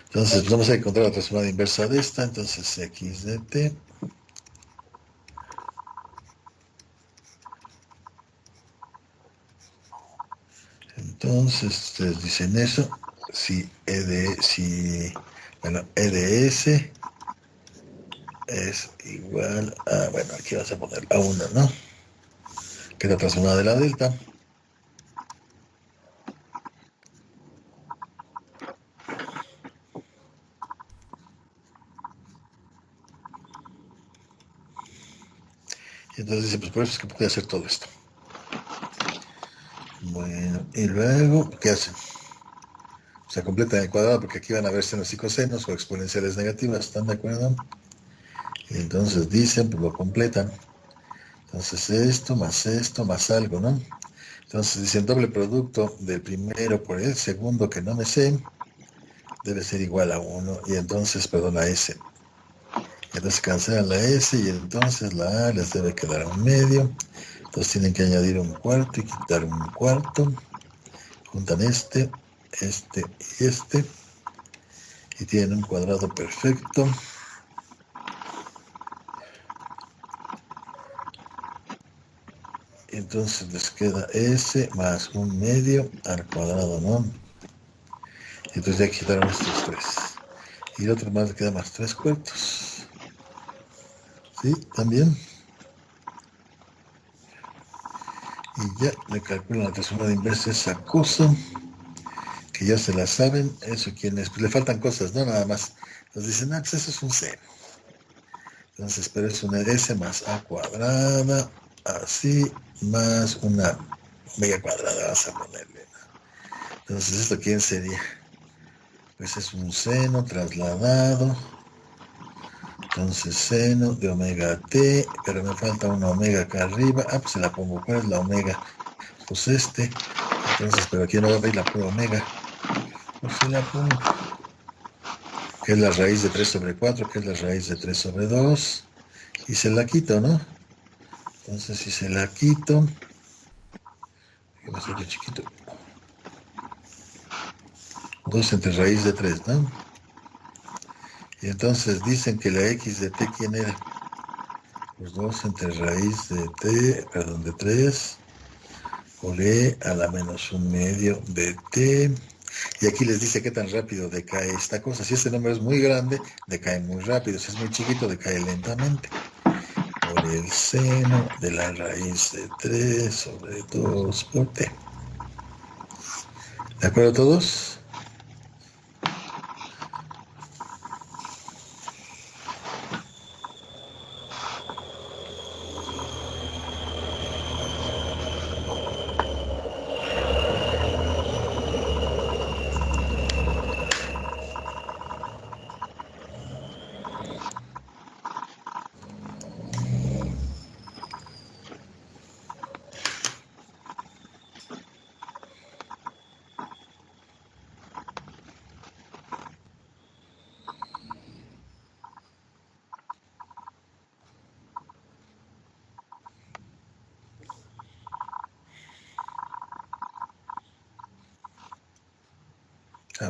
Entonces, vamos a encontrar la transformada inversa de esta. Entonces, x de t. Entonces, ustedes dicen eso. Si E de S es igual a, bueno, aquí vas a poner a 1, ¿no? Que es la transformada de la delta. Y entonces dice, pues por eso es que puede hacer todo esto. Bueno, y luego, ¿qué hacen? Se completan el cuadrado porque aquí van a ver senos y cosenos o exponenciales negativas, ¿están de acuerdo? Y entonces dicen, pues lo completan. Entonces esto más algo, ¿no? Entonces dicen doble producto del primero por el segundo que no me sé, debe ser igual a 1, y entonces, perdón, a S. Entonces cancelan la S y entonces la A les debe quedar a 1/2. Entonces tienen que añadir un cuarto y quitar un cuarto. Juntan este y este. Y tienen un cuadrado perfecto. Entonces les queda S más 1/2 al cuadrado, ¿no? Entonces ya quitaron estos 3. Y el otro más le queda más 3/4. ¿Sí? También. Y ya le calculan la transformada inversa esa cosa, que ya se la saben. Eso quienes, pues le faltan cosas, ¿no? Nada más. Entonces dicen, pues eso es un seno. Entonces, pero es una S más A cuadrada, así, más una omega cuadrada, vamos a ponerle, ¿no? Entonces, ¿esto quién sería? Pues es un seno trasladado. Entonces, seno de omega t, pero me falta una omega acá arriba. Pues se la pongo. ¿Cuál es la omega? Pues este. Entonces, pero aquí no va a ver la pura omega. Pues se la pongo. Que es la raíz de 3/4, que es la raíz de 3/2. Y se la quito, ¿no? Entonces, si se la quito, que va a ser de chiquito. 2 entre raíz de 3, ¿no? Y entonces dicen que la x de t, ¿quién era? Pues 2 entre raíz de t, perdón, de 3, por e a la menos 1/2 de t. Y aquí les dice qué tan rápido decae esta cosa. Si este número es muy grande, decae muy rápido. Si es muy chiquito, decae lentamente. Por el seno de la raíz de 3 sobre 2 por t. ¿De acuerdo todos?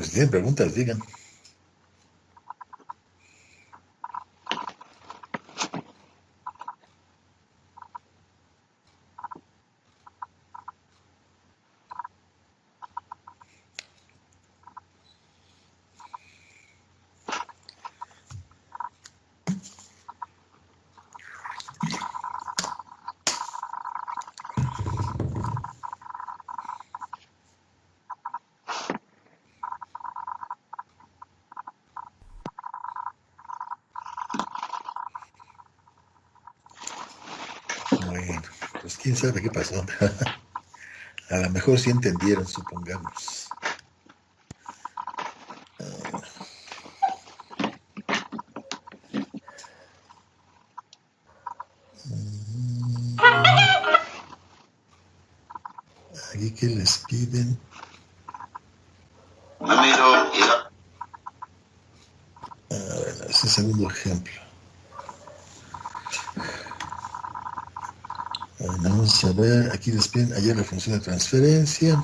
Si tienen preguntas, digan. Bueno, pues quién sabe qué pasó. A lo mejor sí entendieron, supongamos. Aquí que les piden. Número y Bueno, ese segundo ejemplo. Bueno, vamos a ver. Aquí les piden hallar la función de transferencia.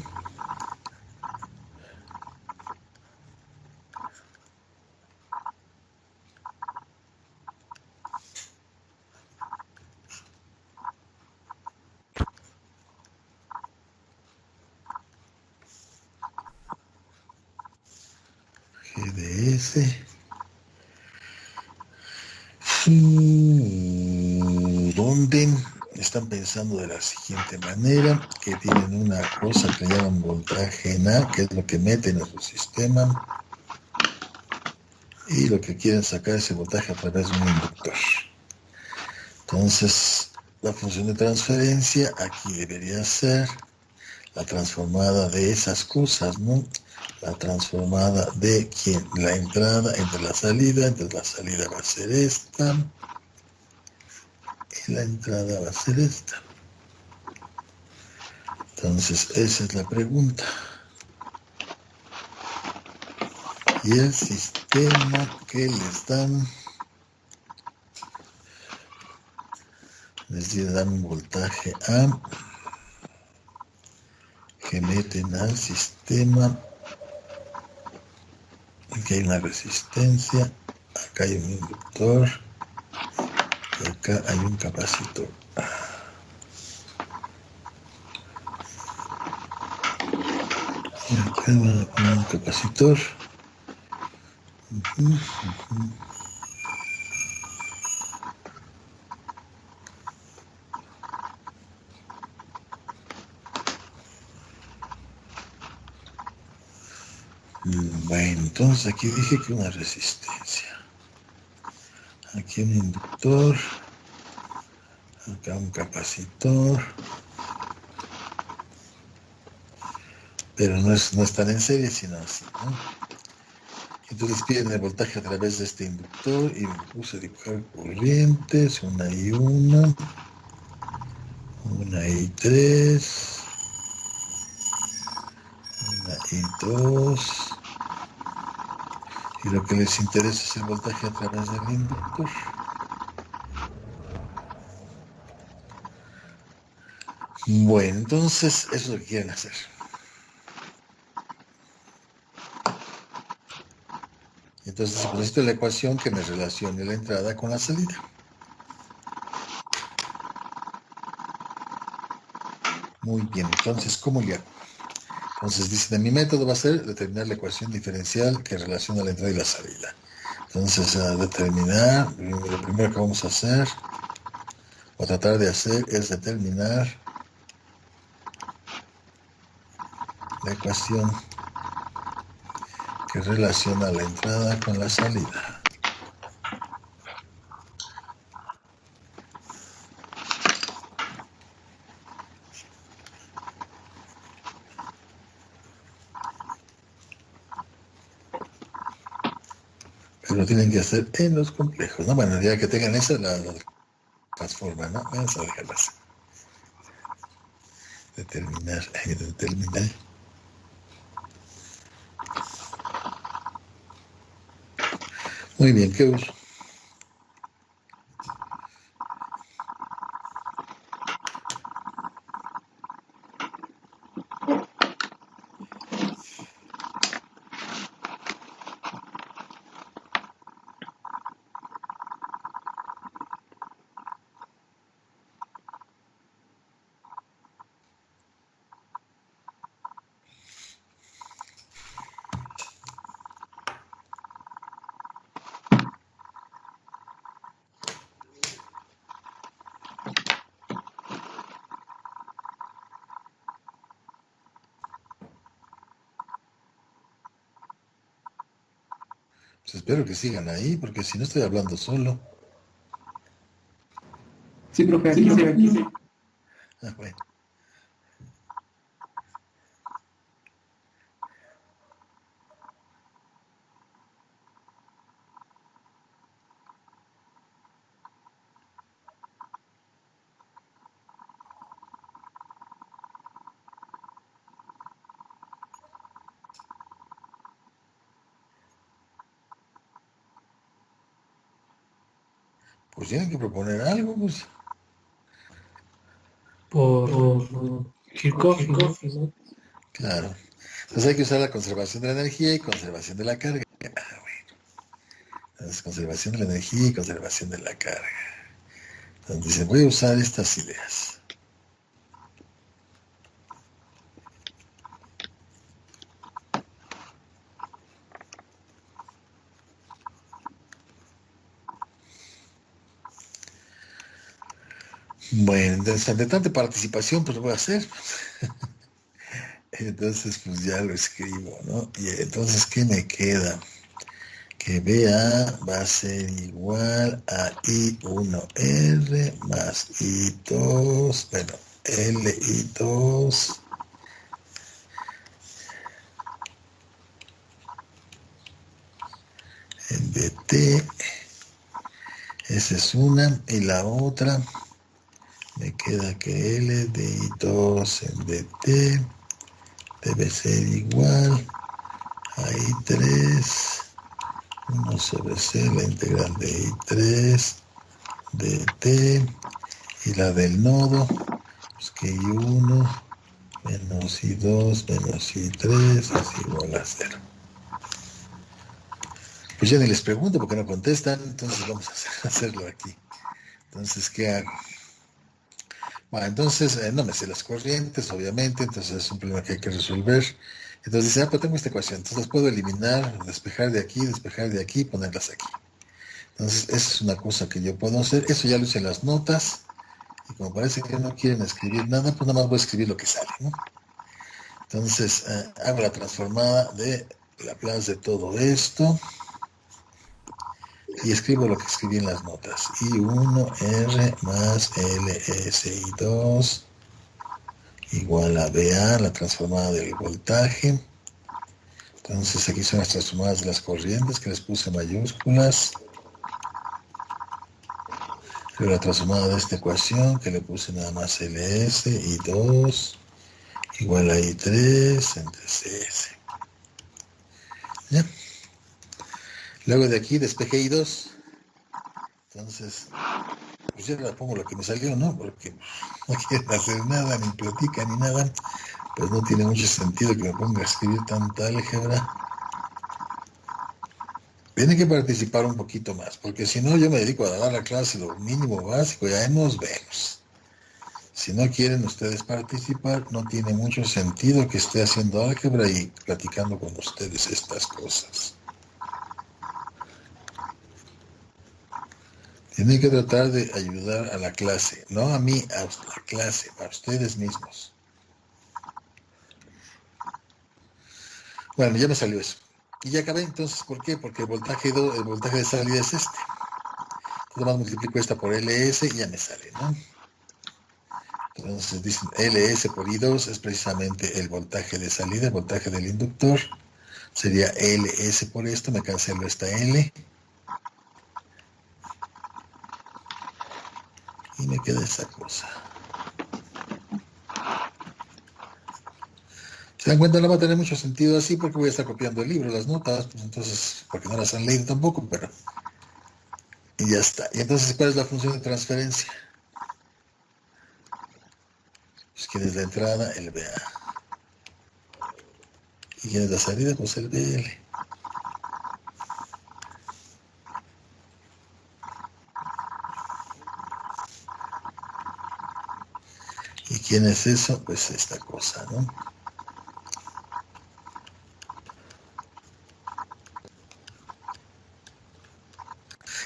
GDS. ¿Dónde? Están pensando de la siguiente manera, que tienen una cosa que llaman voltaje en A, que es lo que meten a su sistema, y lo que quieren sacar ese voltaje a través de un inductor. Entonces, la función de transferencia aquí debería ser la transformada de esas cosas, ¿no? La transformada de ¿quién? La entrada entre la salida, entonces la salida va a ser esta, y la entrada va a ser esta. Entonces, esa es la pregunta. Y el sistema que les dan, les dan un voltaje A, que meten al sistema, aquí hay una resistencia, acá hay un inductor, y acá hay un capacitor. Y acá van a poner un capacitor. Bueno, entonces aquí dije que una resistencia. Aquí un inductor. Acá un capacitor. Pero no están en serie, sino así, ¿no? Entonces piden el voltaje a través de este inductor y me puse a dibujar corrientes, una y una y tres, una y dos. Y lo que les interesa es el voltaje a través del inductor. Bueno, entonces eso es lo que quieren hacer. Entonces necesito la ecuación que me relacione la entrada con la salida. Muy bien, entonces, ¿cómo le hago? Entonces dicen, mi método va a ser determinar la ecuación diferencial que relaciona la entrada y la salida. Entonces, a determinar, lo primero que vamos a hacer, o tratar de hacer, es determinar la ecuación que relaciona la entrada con la salida. Pero lo tienen que hacer en los complejos, ¿no? Bueno, ya que tengan esa, la transforman, ¿no? Vamos a dejarla así. Determinar. Muy bien, ¿qué uso? Pues espero que sigan ahí, porque si no estoy hablando solo. Sí, profe, aquí sí. Ah, bueno. Pues tienen que proponer algo, pues. Por Kirchhoff, ¿no? Claro. Entonces hay que usar la conservación de la energía y conservación de la carga. Ah, bueno. Entonces, conservación de la energía y conservación de la carga. Entonces dicen, voy a usar estas ideas. Bueno, entonces, ante tanta participación, pues lo voy a hacer. Entonces, pues ya lo escribo, ¿no? Y entonces, ¿qué me queda? Que BA va a ser igual a I1R más I2, bueno, LI2 en DT. Esa es una. Y la otra me queda que L de I2 en DT debe ser igual a I3, 1 sobre C, la integral de I3 DT, y la del nodo, pues que I1 menos I2 menos I3 es igual a 0. Pues ya ni les pregunto porque no contestan, entonces vamos a hacerlo aquí. Entonces, ¿qué hago? Bueno, entonces no me sé las corrientes, obviamente, entonces es un problema que hay que resolver. Entonces dice, pues tengo esta ecuación, entonces las puedo eliminar, despejar de aquí, y ponerlas aquí. Entonces, esa es una cosa que yo puedo hacer. Eso ya lo hice en las notas, y como parece que no quieren escribir nada, pues nada más voy a escribir lo que sale, ¿no? Entonces, hago la transformada de Laplace de todo esto, y escribo lo que escribí en las notas. I1R más LSI2 igual a BA, la transformada del voltaje. Entonces aquí son las transformadas de las corrientes que les puse mayúsculas. Luego la transformada de esta ecuación que le puse nada más LS, I2 igual a I3 entre CS. ¿Ya? Luego de aquí despejé I2. Entonces, pues ya la pongo lo que me salió, ¿no? Porque no quieren hacer nada, ni platican, ni nada. Pues no tiene mucho sentido que me ponga a escribir tanta álgebra. Tienen que participar un poquito más, porque si no yo me dedico a dar la clase lo mínimo básico y ahí nos vemos. Si no quieren ustedes participar, no tiene mucho sentido que esté haciendo álgebra y platicando con ustedes estas cosas. Tienen que tratar de ayudar a la clase, no a mí, a la clase, a ustedes mismos. Bueno, ya me salió eso. Y ya acabé, entonces, ¿por qué? Porque el voltaje de salida es este. Entonces, nomás multiplico esta por LS y ya me sale, ¿no? Entonces dicen LS por I2 es precisamente el voltaje de salida, el voltaje del inductor. Sería LS por esto, me cancelo esta L. Y me queda esa cosa. ¿Se dan cuenta? No va a tener mucho sentido así porque voy a estar copiando el libro, las notas, pues entonces, porque no las han leído tampoco, pero... Y ya está. Y entonces, ¿cuál es la función de transferencia? Pues, ¿quién es la entrada? El BA. ¿Y quién es la salida? Pues el BL. ¿Y quién es eso? Pues esta cosa, ¿no?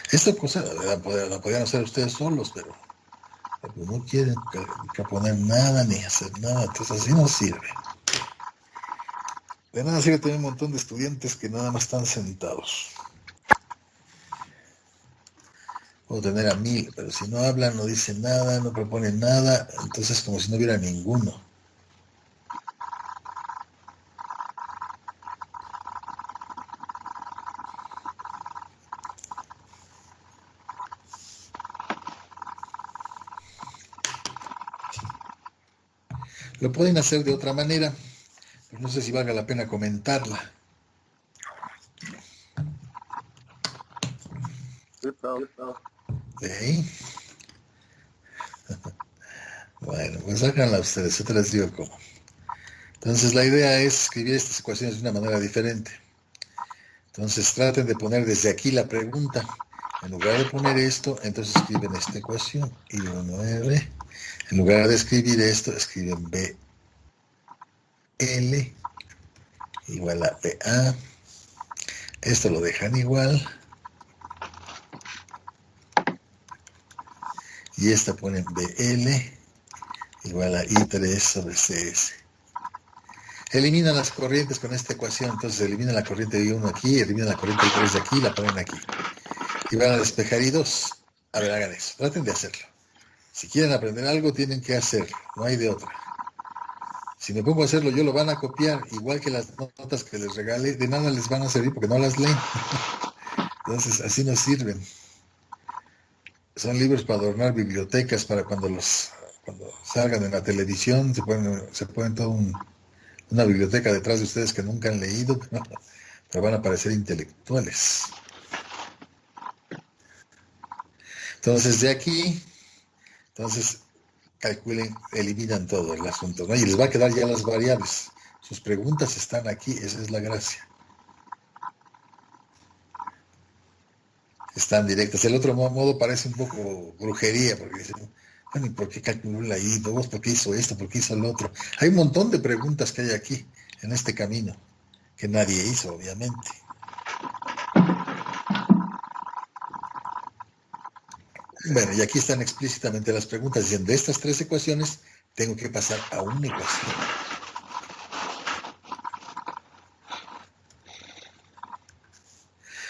Esta cosa la podrían hacer ustedes solos, pero no quieren poner nada ni hacer nada, entonces así no sirve. De nada sirve tener un montón de estudiantes que nada más están sentados. Puedo tener a 1000, pero si no hablan, no dicen nada, no proponen nada, entonces como si no hubiera ninguno. Lo pueden hacer de otra manera, pero no sé si valga la pena comentarla. ¿De ahí? Bueno, pues háganla ustedes, yo te les digo cómo. Entonces la idea es escribir estas ecuaciones de una manera diferente. Entonces traten de poner desde aquí la pregunta. En lugar de poner esto, entonces escriben esta ecuación, I1R. En lugar de escribir esto, escriben BL igual a BA. Esto lo dejan igual. Y esta ponen BL igual a I3 sobre CS. Eliminan las corrientes con esta ecuación, entonces eliminan la corriente de I1 aquí, eliminan la corriente de I3 de aquí y la ponen aquí. Y van a despejar I2. A ver, hagan eso, traten de hacerlo. Si quieren aprender algo, tienen que hacerlo, no hay de otra. Si me pongo a hacerlo, yo lo van a copiar, igual que las notas que les regale, de nada les van a servir porque no las leen. Entonces, así no sirven. Son libros para adornar bibliotecas, para cuando los cuando salgan en la televisión, se ponen toda una biblioteca detrás de ustedes que nunca han leído, pero van a parecer intelectuales. Entonces, de aquí, calculen, eliminan todo el asunto, ¿no? Y les va a quedar ya las variables. Sus preguntas están aquí, esa es la gracia. Están directas. El otro modo parece un poco brujería, porque dicen, bueno, ¿y por qué calculó la I2? ¿Por qué hizo esto? ¿Por qué hizo lo otro? Hay un montón de preguntas que hay aquí, en este camino, que nadie hizo, obviamente. Bueno, y aquí están explícitamente las preguntas. Dicen, de estas 3 ecuaciones, tengo que pasar a una ecuación.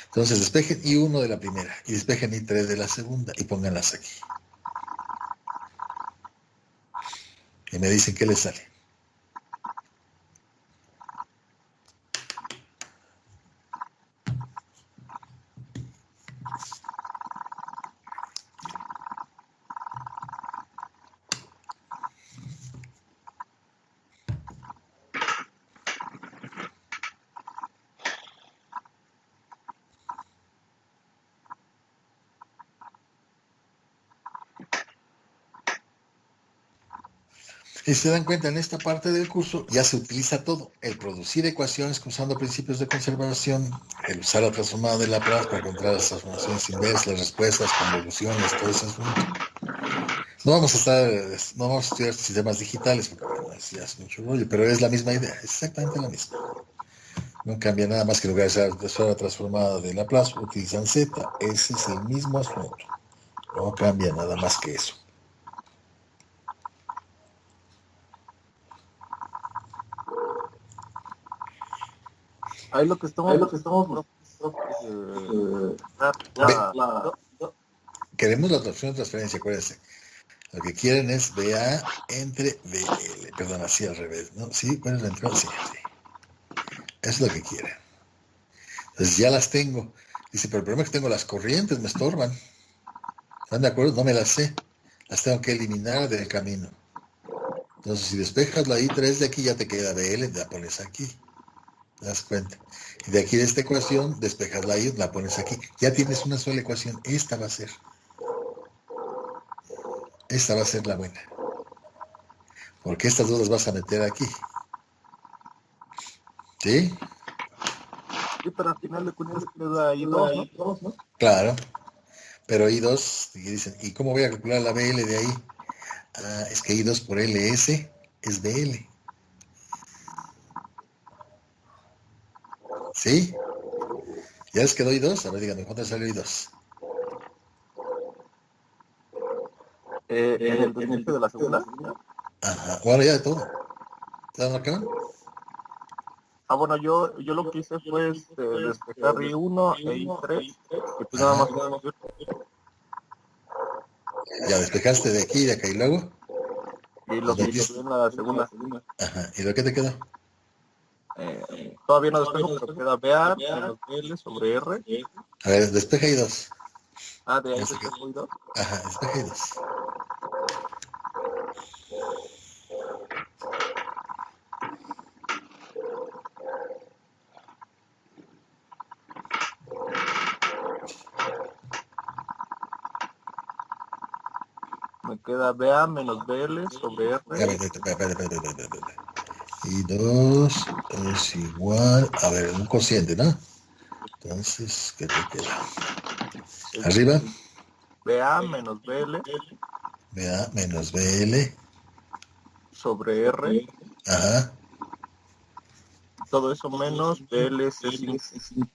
Entonces, despejen I1 de la primera y despejen I3 de la segunda y pónganlas aquí. Y me dicen qué les sale. Y se dan cuenta, en esta parte del curso ya se utiliza todo. El producir ecuaciones usando principios de conservación, el usar la transformada de Laplace para encontrar las transformaciones inversas, las respuestas, convoluciones, todo ese asunto. No vamos a estudiar sistemas digitales, porque bueno, ya es mucho rollo, pero es la misma idea, exactamente la misma. No cambia nada más que en lugar de usar la transformada de Laplace, utilizan Z. Ese es el mismo asunto. No cambia nada más que eso. Ahí lo que estamos Queremos la opción de transferencia, acuérdense. Lo que quieren es BA entre BL. Perdón, así al revés, ¿no? ¿Sí? ¿Cuál es la entrada? Sí, sí. Eso es lo que quieren. Entonces ya las tengo. Dice, pero el problema es que tengo las corrientes, me estorban. ¿Están de acuerdo? No me las sé. Las tengo que eliminar del camino. Entonces, si despejas la I3 de aquí, ya te queda BL, la pones aquí. ¿Te das cuenta? Y de aquí de esta ecuación, despejas la I, la pones aquí. Ya tienes una sola ecuación. Esta va a ser. Esta va a ser la buena. Porque estas dos las vas a meter aquí. ¿Sí? Sí, pero al final de cuentas queda ahí dos, ¿no? Claro. Pero I2, y dicen, ¿y cómo voy a calcular la BL de ahí? Ah, es que I2 por LS es BL. ¿Sí? ¿Ya les quedó I2? A ver, díganme, ¿cuánto salió I2? En el desglose de la segunda. Ajá. Bueno, ya de todo. ¿Te dan acá? Bueno, yo lo que hice fue despejar I1 e I3 y pues nada Ajá. más. Ya despejaste de aquí y de acá y luego. Y lo Los que metiste. hice en la segunda. Ajá. ¿Y lo que te quedó? Todavía no despejo, pero queda BA menos BL sobre R. A ver, despeja I2. De ahí Ya sé que- despejo I2. Ajá, despeja I2. Me queda BA menos BL sobre R. A ver, espérate. I2 es igual. A ver, un cociente, ¿no? Entonces, ¿qué te queda? Arriba, BA menos BL BA menos BL. sobre R. Ajá. Todo eso menos BL C5.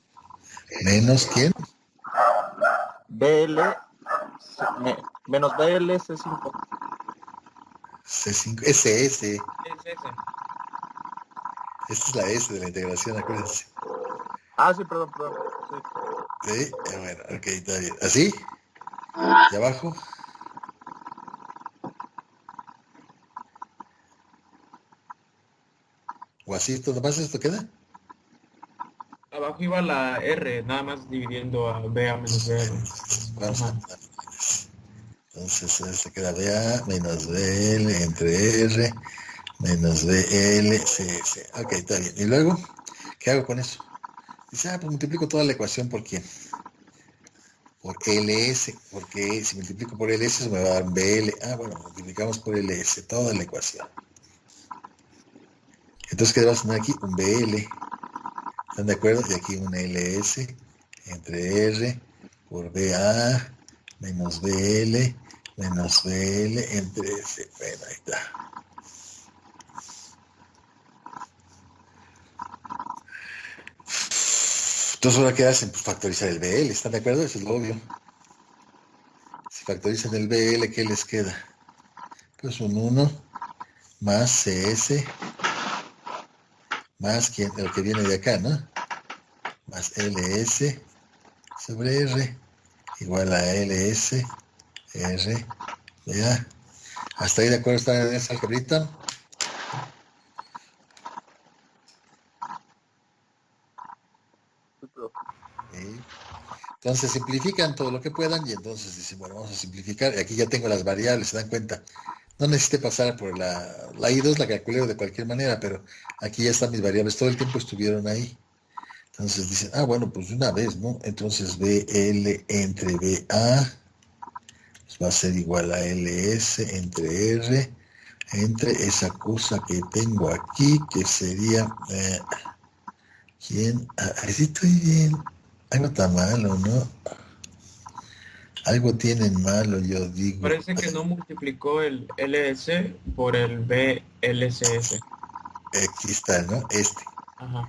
¿Menos quién? BL menos BL C5. C5. SS. Es ese. Esta es la S de la integración, acuérdense. Sí, perdón. Sí. Sí, bueno, ok, está bien. ¿Así? ¿Y abajo? ¿O así? ¿Todo más esto queda? Abajo iba la R, nada más dividiendo a B a menos B. Vamos a... Entonces se queda BA menos BL entre R menos BL, CS. Ok, está bien. ¿Y luego qué hago con eso? Dice, pues multiplico toda la ecuación por quién. Por LS, porque si multiplico por LS me va a dar BL. Bueno, multiplicamos por LS, toda la ecuación. Entonces, ¿qué vas a tener aquí? Un BL. ¿Están de acuerdo? Y aquí un LS entre R por BA menos BL entre S. Bueno, ahí está. Entonces, ¿ahora qué hacen? Pues factorizar el BL. ¿Están de acuerdo? Eso es lo obvio. Si factorizan el BL, ¿qué les queda? Pues un 1 más CS más el que viene de acá, ¿no? Más LS sobre R igual a LS R, ¿ya? ¿Hasta ahí de acuerdo está en esa algebrita? ¿Sí? Entonces simplifican todo lo que puedan y entonces dicen, bueno, vamos a simplificar. Y aquí ya tengo las variables, ¿se dan cuenta? No necesité pasar por la I2, la calculé de cualquier manera, pero aquí ya están mis variables. Todo el tiempo estuvieron ahí. Entonces dicen, bueno, pues de una vez, ¿no? Entonces BL entre BA pues va a ser igual a LS entre R entre esa cosa que tengo aquí, que sería, ¿quién? Así estoy bien. Algo está malo, ¿no? Algo tienen malo, yo digo. Parece que no multiplicó el LS por el BLCS. Aquí está, ¿no? Ajá.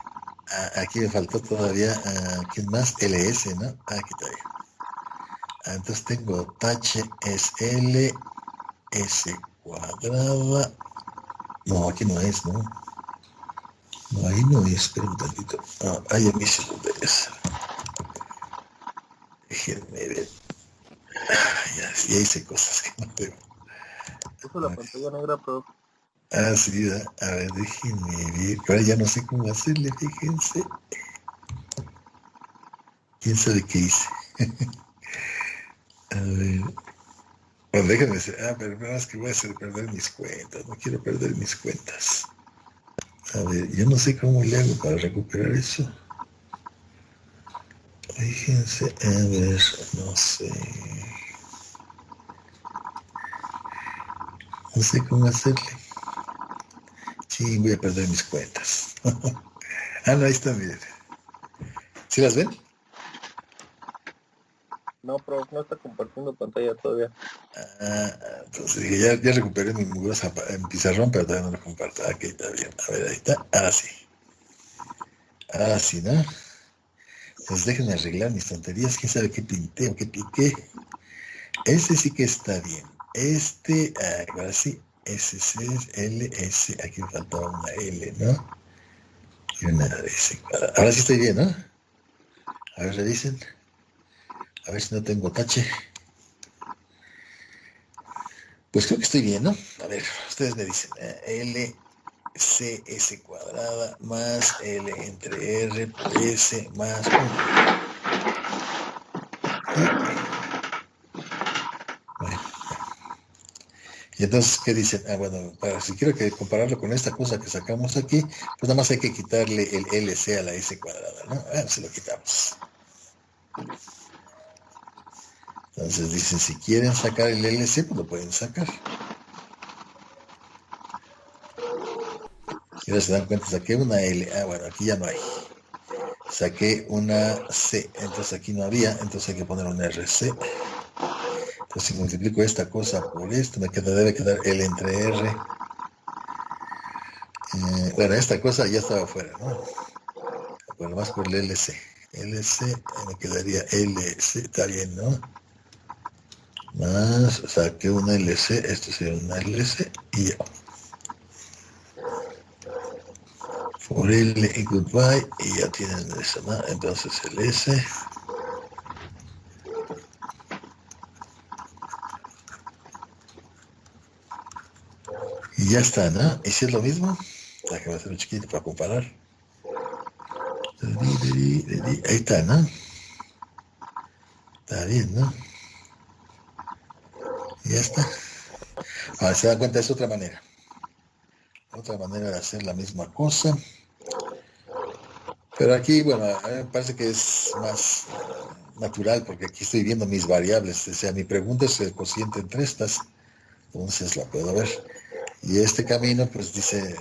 Aquí me faltó todavía, ¿quién más? LS, ¿no? Aquí está bien. Entonces tengo tache es LS cuadrada. No, aquí no es, ¿no? No, ahí no es, espera un tantito. Ahí a mí se lo es. Déjenme ver. Ya, sí, hice cosas que no debo. Puso la pantalla negra, pero Sí, a ver, déjenme ver. Ahora ya no sé cómo hacerle, fíjense. ¿Quién sabe qué hice? A ver. Bueno, déjenme decir. Pero nada más que voy a hacer perder mis cuentas. No quiero perder mis cuentas. A ver, yo no sé cómo le hago para recuperar eso. Fíjense, a ver, no sé. No sé cómo hacerle. Sí, voy a perder mis cuentas. No, ahí está, miren. ¿Sí las ven? no, pero no está compartiendo pantalla todavía. Entonces dije, ya recuperé mi mugrosa en pizarrón, pero todavía no lo comparto. Aquí está bien. A ver, ahí está. Ahora sí. Ahora sí, ¿no? Entonces déjenme arreglar mis tonterías. ¿Quién sabe qué pinté o qué piqué? Ese sí que está bien. Ahora sí. S, C, L, S. Aquí me faltaba una L, ¿no? Y una S. Ahora sí estoy bien, ¿no? A ver, revisen. A ver si no tengo tache. Pues creo que estoy bien, ¿no? A ver, ustedes me dicen. L, CS cuadrada más L entre R por S más 1. Bueno, y entonces, ¿qué dicen? Bueno, si quiero compararlo con esta cosa que sacamos aquí, pues nada más hay que quitarle el LC a la S cuadrada, ¿no? Se lo quitamos. Entonces dicen, si quieren sacar el LC, pues lo pueden sacar. Y ahora se dan cuenta, saqué una L. Bueno, aquí ya no hay. Saqué una C, entonces aquí no había, entonces hay que poner un RC. Entonces si multiplico esta cosa por esto, debe quedar L entre R. Bueno, esta cosa ya estaba fuera, ¿no? Bueno, más por el LC. LC, me quedaría LC, está bien, ¿no? Más, saqué una LC, esto sería una LC, y ya. For L y goodbye, y ya tienen eso, ¿no? Entonces el S. Y ya está, ¿no? Y si es lo mismo, déjame hacerlo chiquito para comparar. Ahí está, ¿no? Está bien, ¿no? Y ya está. Ahora se dan cuenta, es otra manera. Otra manera de hacer la misma cosa. Pero aquí, bueno, a mí me parece que es más natural porque aquí estoy viendo mis variables. O sea, mi pregunta es el cociente entre estas. Entonces la puedo ver. Y este camino, pues dice,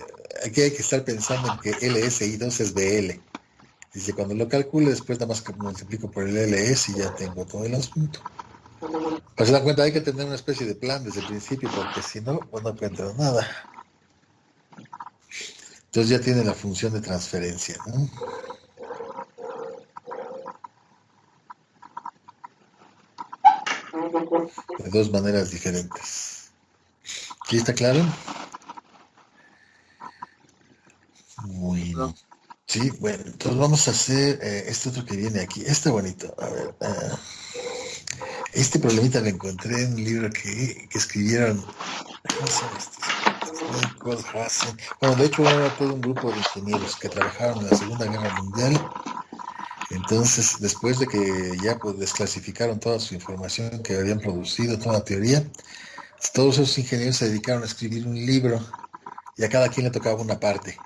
aquí hay que estar pensando en que LSI2 es BL. Dice, cuando lo calcule, después nada más que multiplico por el LS y ya tengo todo el asunto. Para se dan cuenta, hay que tener una especie de plan desde el principio, porque si no, pues no encuentro nada. Entonces ya tiene la función de transferencia, ¿no? De dos maneras diferentes. ¿Sí está claro? Bueno. Sí, bueno, entonces vamos a hacer este otro que viene aquí. Está bonito. A ver, este problemita lo encontré en un libro que escribieron. ¿Cómo se llama este? Michael Hassen. Bueno, de hecho era todo un grupo de ingenieros que trabajaron en la Segunda Guerra Mundial. Entonces, después de que ya pues, desclasificaron toda su información que habían producido, toda la teoría, todos esos ingenieros se dedicaron a escribir un libro y a cada quien le tocaba una parte,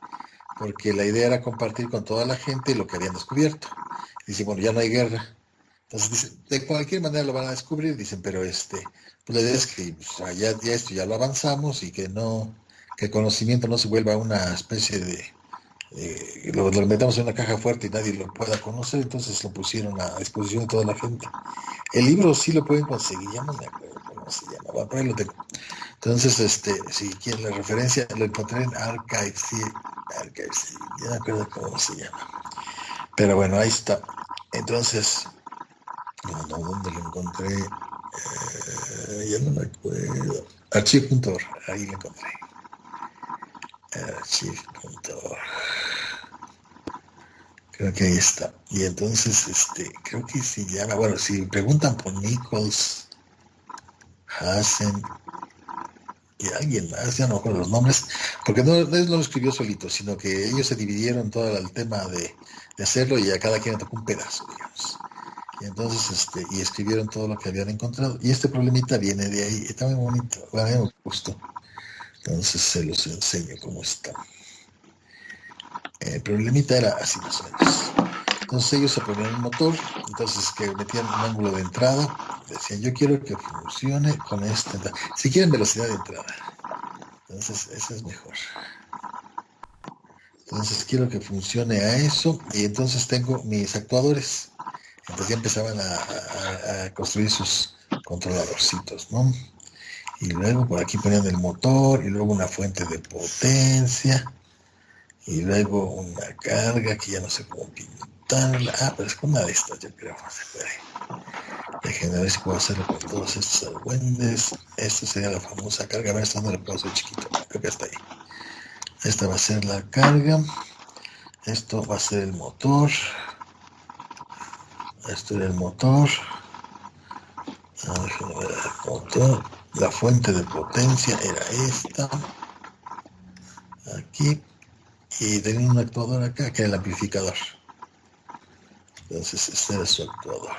porque la idea era compartir con toda la gente lo que habían descubierto. Dice, bueno, ya no hay guerra. Entonces, dicen, de cualquier manera lo van a descubrir, dicen, pero pues la idea es que pues, ya esto ya lo avanzamos y que no, que el conocimiento no se vuelva una especie de, lo metamos en una caja fuerte y nadie lo pueda conocer, entonces lo pusieron a disposición de toda la gente. El libro sí lo pueden conseguir, ya no me acuerdo cómo se llama, bueno, por ahí lo tengo. Entonces, si quieren la referencia, lo encontré en Archive, sí, Archive, sí, ya me acuerdo cómo se llama. Pero bueno, ahí está. Entonces, no, ¿dónde lo encontré? Ya no me acuerdo. Archive.org, ahí lo encontré. Archive.org. Creo que ahí está. Y entonces, creo que se llama, bueno, si preguntan por Nichols, Hassen y alguien más, ya no me acuerdo los nombres, porque no lo escribió solito, sino que ellos se dividieron todo el tema de hacerlo y a cada quien le tocó un pedazo, digamos. Y entonces, y escribieron todo lo que habían encontrado. Y este problemita viene de ahí. Está muy bonito. Bueno, a mí me gustó. Entonces se los enseño cómo está. El problemita era así más o menos. Entonces ellos se ponían un motor, entonces que metían un ángulo de entrada, decían yo quiero que funcione con esta. Si quieren velocidad de entrada, entonces eso es mejor. Entonces quiero que funcione a eso y entonces tengo mis actuadores. Entonces ya empezaban a construir sus controladorcitos, ¿no? Y luego por aquí ponían el motor y luego una fuente de potencia y luego una carga que ya no sé cómo pintarla. Pero es con una de estas, yo creo, no se puede. Déjenme ver si puedo hacerlo con todos estos argüendes. Esta sería la famosa carga. A ver, esta no le puedo hacer chiquito. Creo que está ahí. Esta va a ser la carga. Esto va a ser el motor. Esto era el motor. Déjenme ver el motor. La fuente de potencia era esta. Aquí. Y tenía un actuador acá que era el amplificador. Entonces, este era su actuador.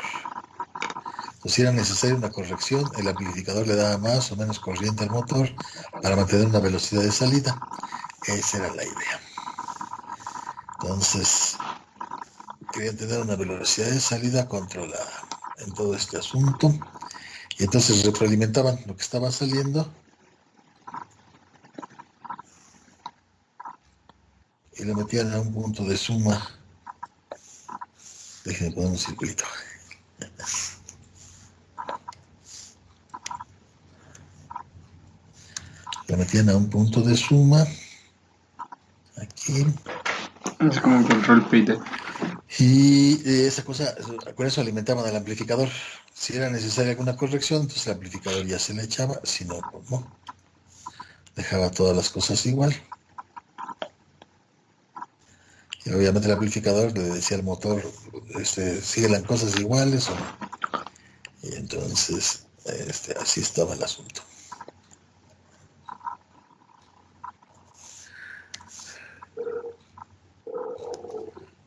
Entonces, si era necesaria una corrección, el amplificador le daba más o menos corriente al motor para mantener una velocidad de salida. Esa era la idea. Entonces, querían tener una velocidad de salida controlada en todo este asunto. Y entonces retroalimentaban lo que estaba saliendo y lo metían a un punto de suma. Déjenme poner un circuito. Lo metían a un punto de suma. Aquí. Es como un control PID. Y esa cosa, con eso alimentaban al amplificador. Si era necesaria alguna corrección, entonces el amplificador ya se le echaba, si no, pues no. Dejaba todas las cosas igual. Y obviamente el amplificador le decía al motor, sigue las cosas iguales o no. Y entonces, así estaba el asunto.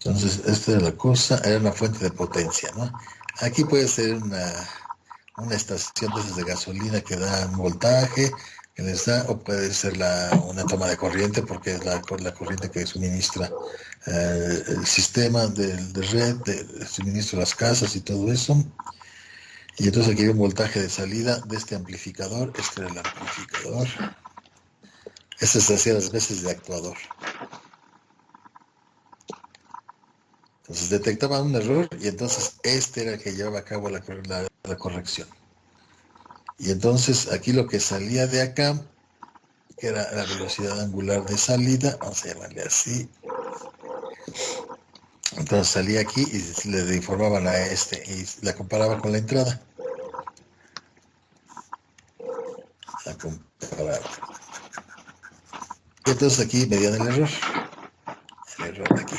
Entonces, esta era la cosa, era una fuente de potencia, ¿no? Aquí puede ser una una estación de esas de gasolina que da un voltaje, que les da, o puede ser una toma de corriente, porque es la corriente que suministra el sistema de red, de suministro de las casas y todo eso. Y entonces aquí hay un voltaje de salida de este amplificador. Este era el amplificador. Este se hacía las veces de actuador. Entonces detectaba un error y entonces este era el que llevaba a cabo la corrección. Y entonces aquí lo que salía de acá, que era la velocidad angular de salida, vamos a llamarle así. Entonces salía aquí y le informaban a este y la comparaba con la entrada. La comparaba. Y entonces aquí medían el error de aquí,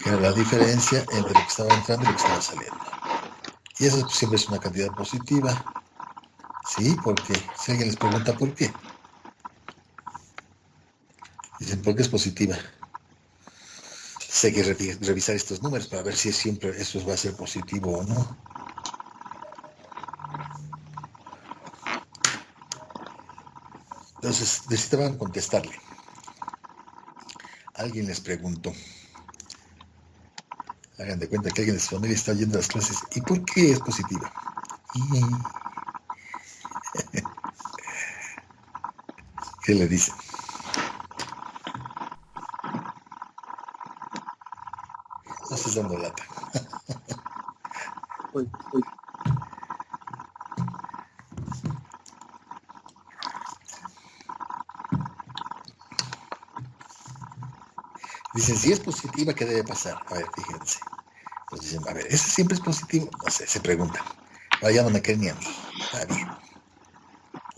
que era la diferencia entre lo que estaba entrando y lo que estaba saliendo. Y eso siempre es una cantidad positiva. ¿Sí? Porque si alguien les pregunta por qué, dicen, ¿por qué es positiva? Sé que revisar estos números para ver si siempre eso va a ser positivo o no. Entonces necesitaban contestarle. Alguien les preguntó. Hagan de cuenta que alguien de su familia está yendo a las clases. ¿Y por qué es positiva? ¿Qué le dicen? No estés dando lata. Dicen, si es positiva, ¿qué debe pasar? A ver, fíjense. Pues dicen, a ver, ¿ese siempre es positivo? No sé, se preguntan. Ahora ya no me creen ni a mí. Está bien.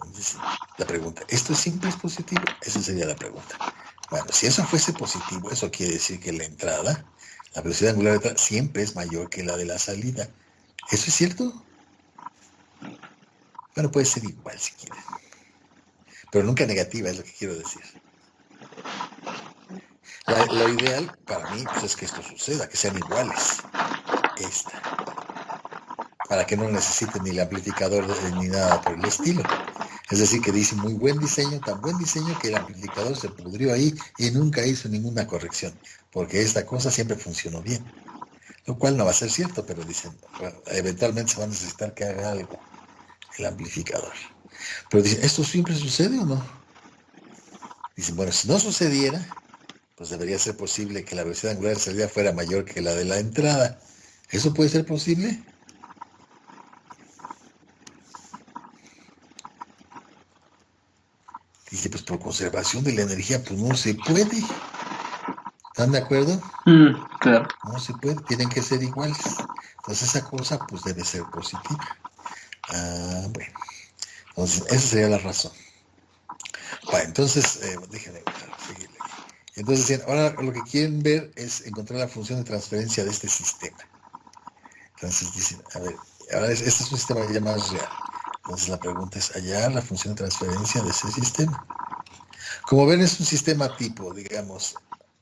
Entonces, la pregunta, ¿esto siempre es positivo? Esa sería la pregunta. Bueno, si eso fuese positivo, eso quiere decir que la entrada, la velocidad angular de entrada, siempre es mayor que la de la salida. ¿Eso es cierto? Bueno, puede ser igual si quieren. Pero nunca negativa, es lo que quiero decir. Lo ideal para mí pues, es que esto suceda, que sean iguales. Para que no necesiten ni el amplificador ni nada por el estilo. Es decir, que dice muy buen diseño, tan buen diseño que el amplificador se pudrió ahí y nunca hizo ninguna corrección, porque esta cosa siempre funcionó bien. Lo cual no va a ser cierto, pero dicen, bueno, eventualmente se va a necesitar que haga algo el amplificador. Pero dicen, ¿esto siempre sucede o no? Dicen, bueno, si no sucediera, pues debería ser posible que la velocidad angular de salida fuera mayor que la de la entrada. ¿Eso puede ser posible? Dice, pues por conservación de la energía, pues no se puede. ¿Están de acuerdo? Claro. No se puede, tienen que ser iguales. Entonces esa cosa pues debe ser positiva. Bueno. Entonces esa sería la razón. Bueno, entonces, déjenme seguirle aquí. Entonces, ahora lo que quieren ver es encontrar la función de transferencia de este sistema. Entonces dicen, a ver, ahora este es un sistema ya más real. Entonces la pregunta es hallar la función de transferencia de ese sistema. Como ven, es un sistema tipo, digamos,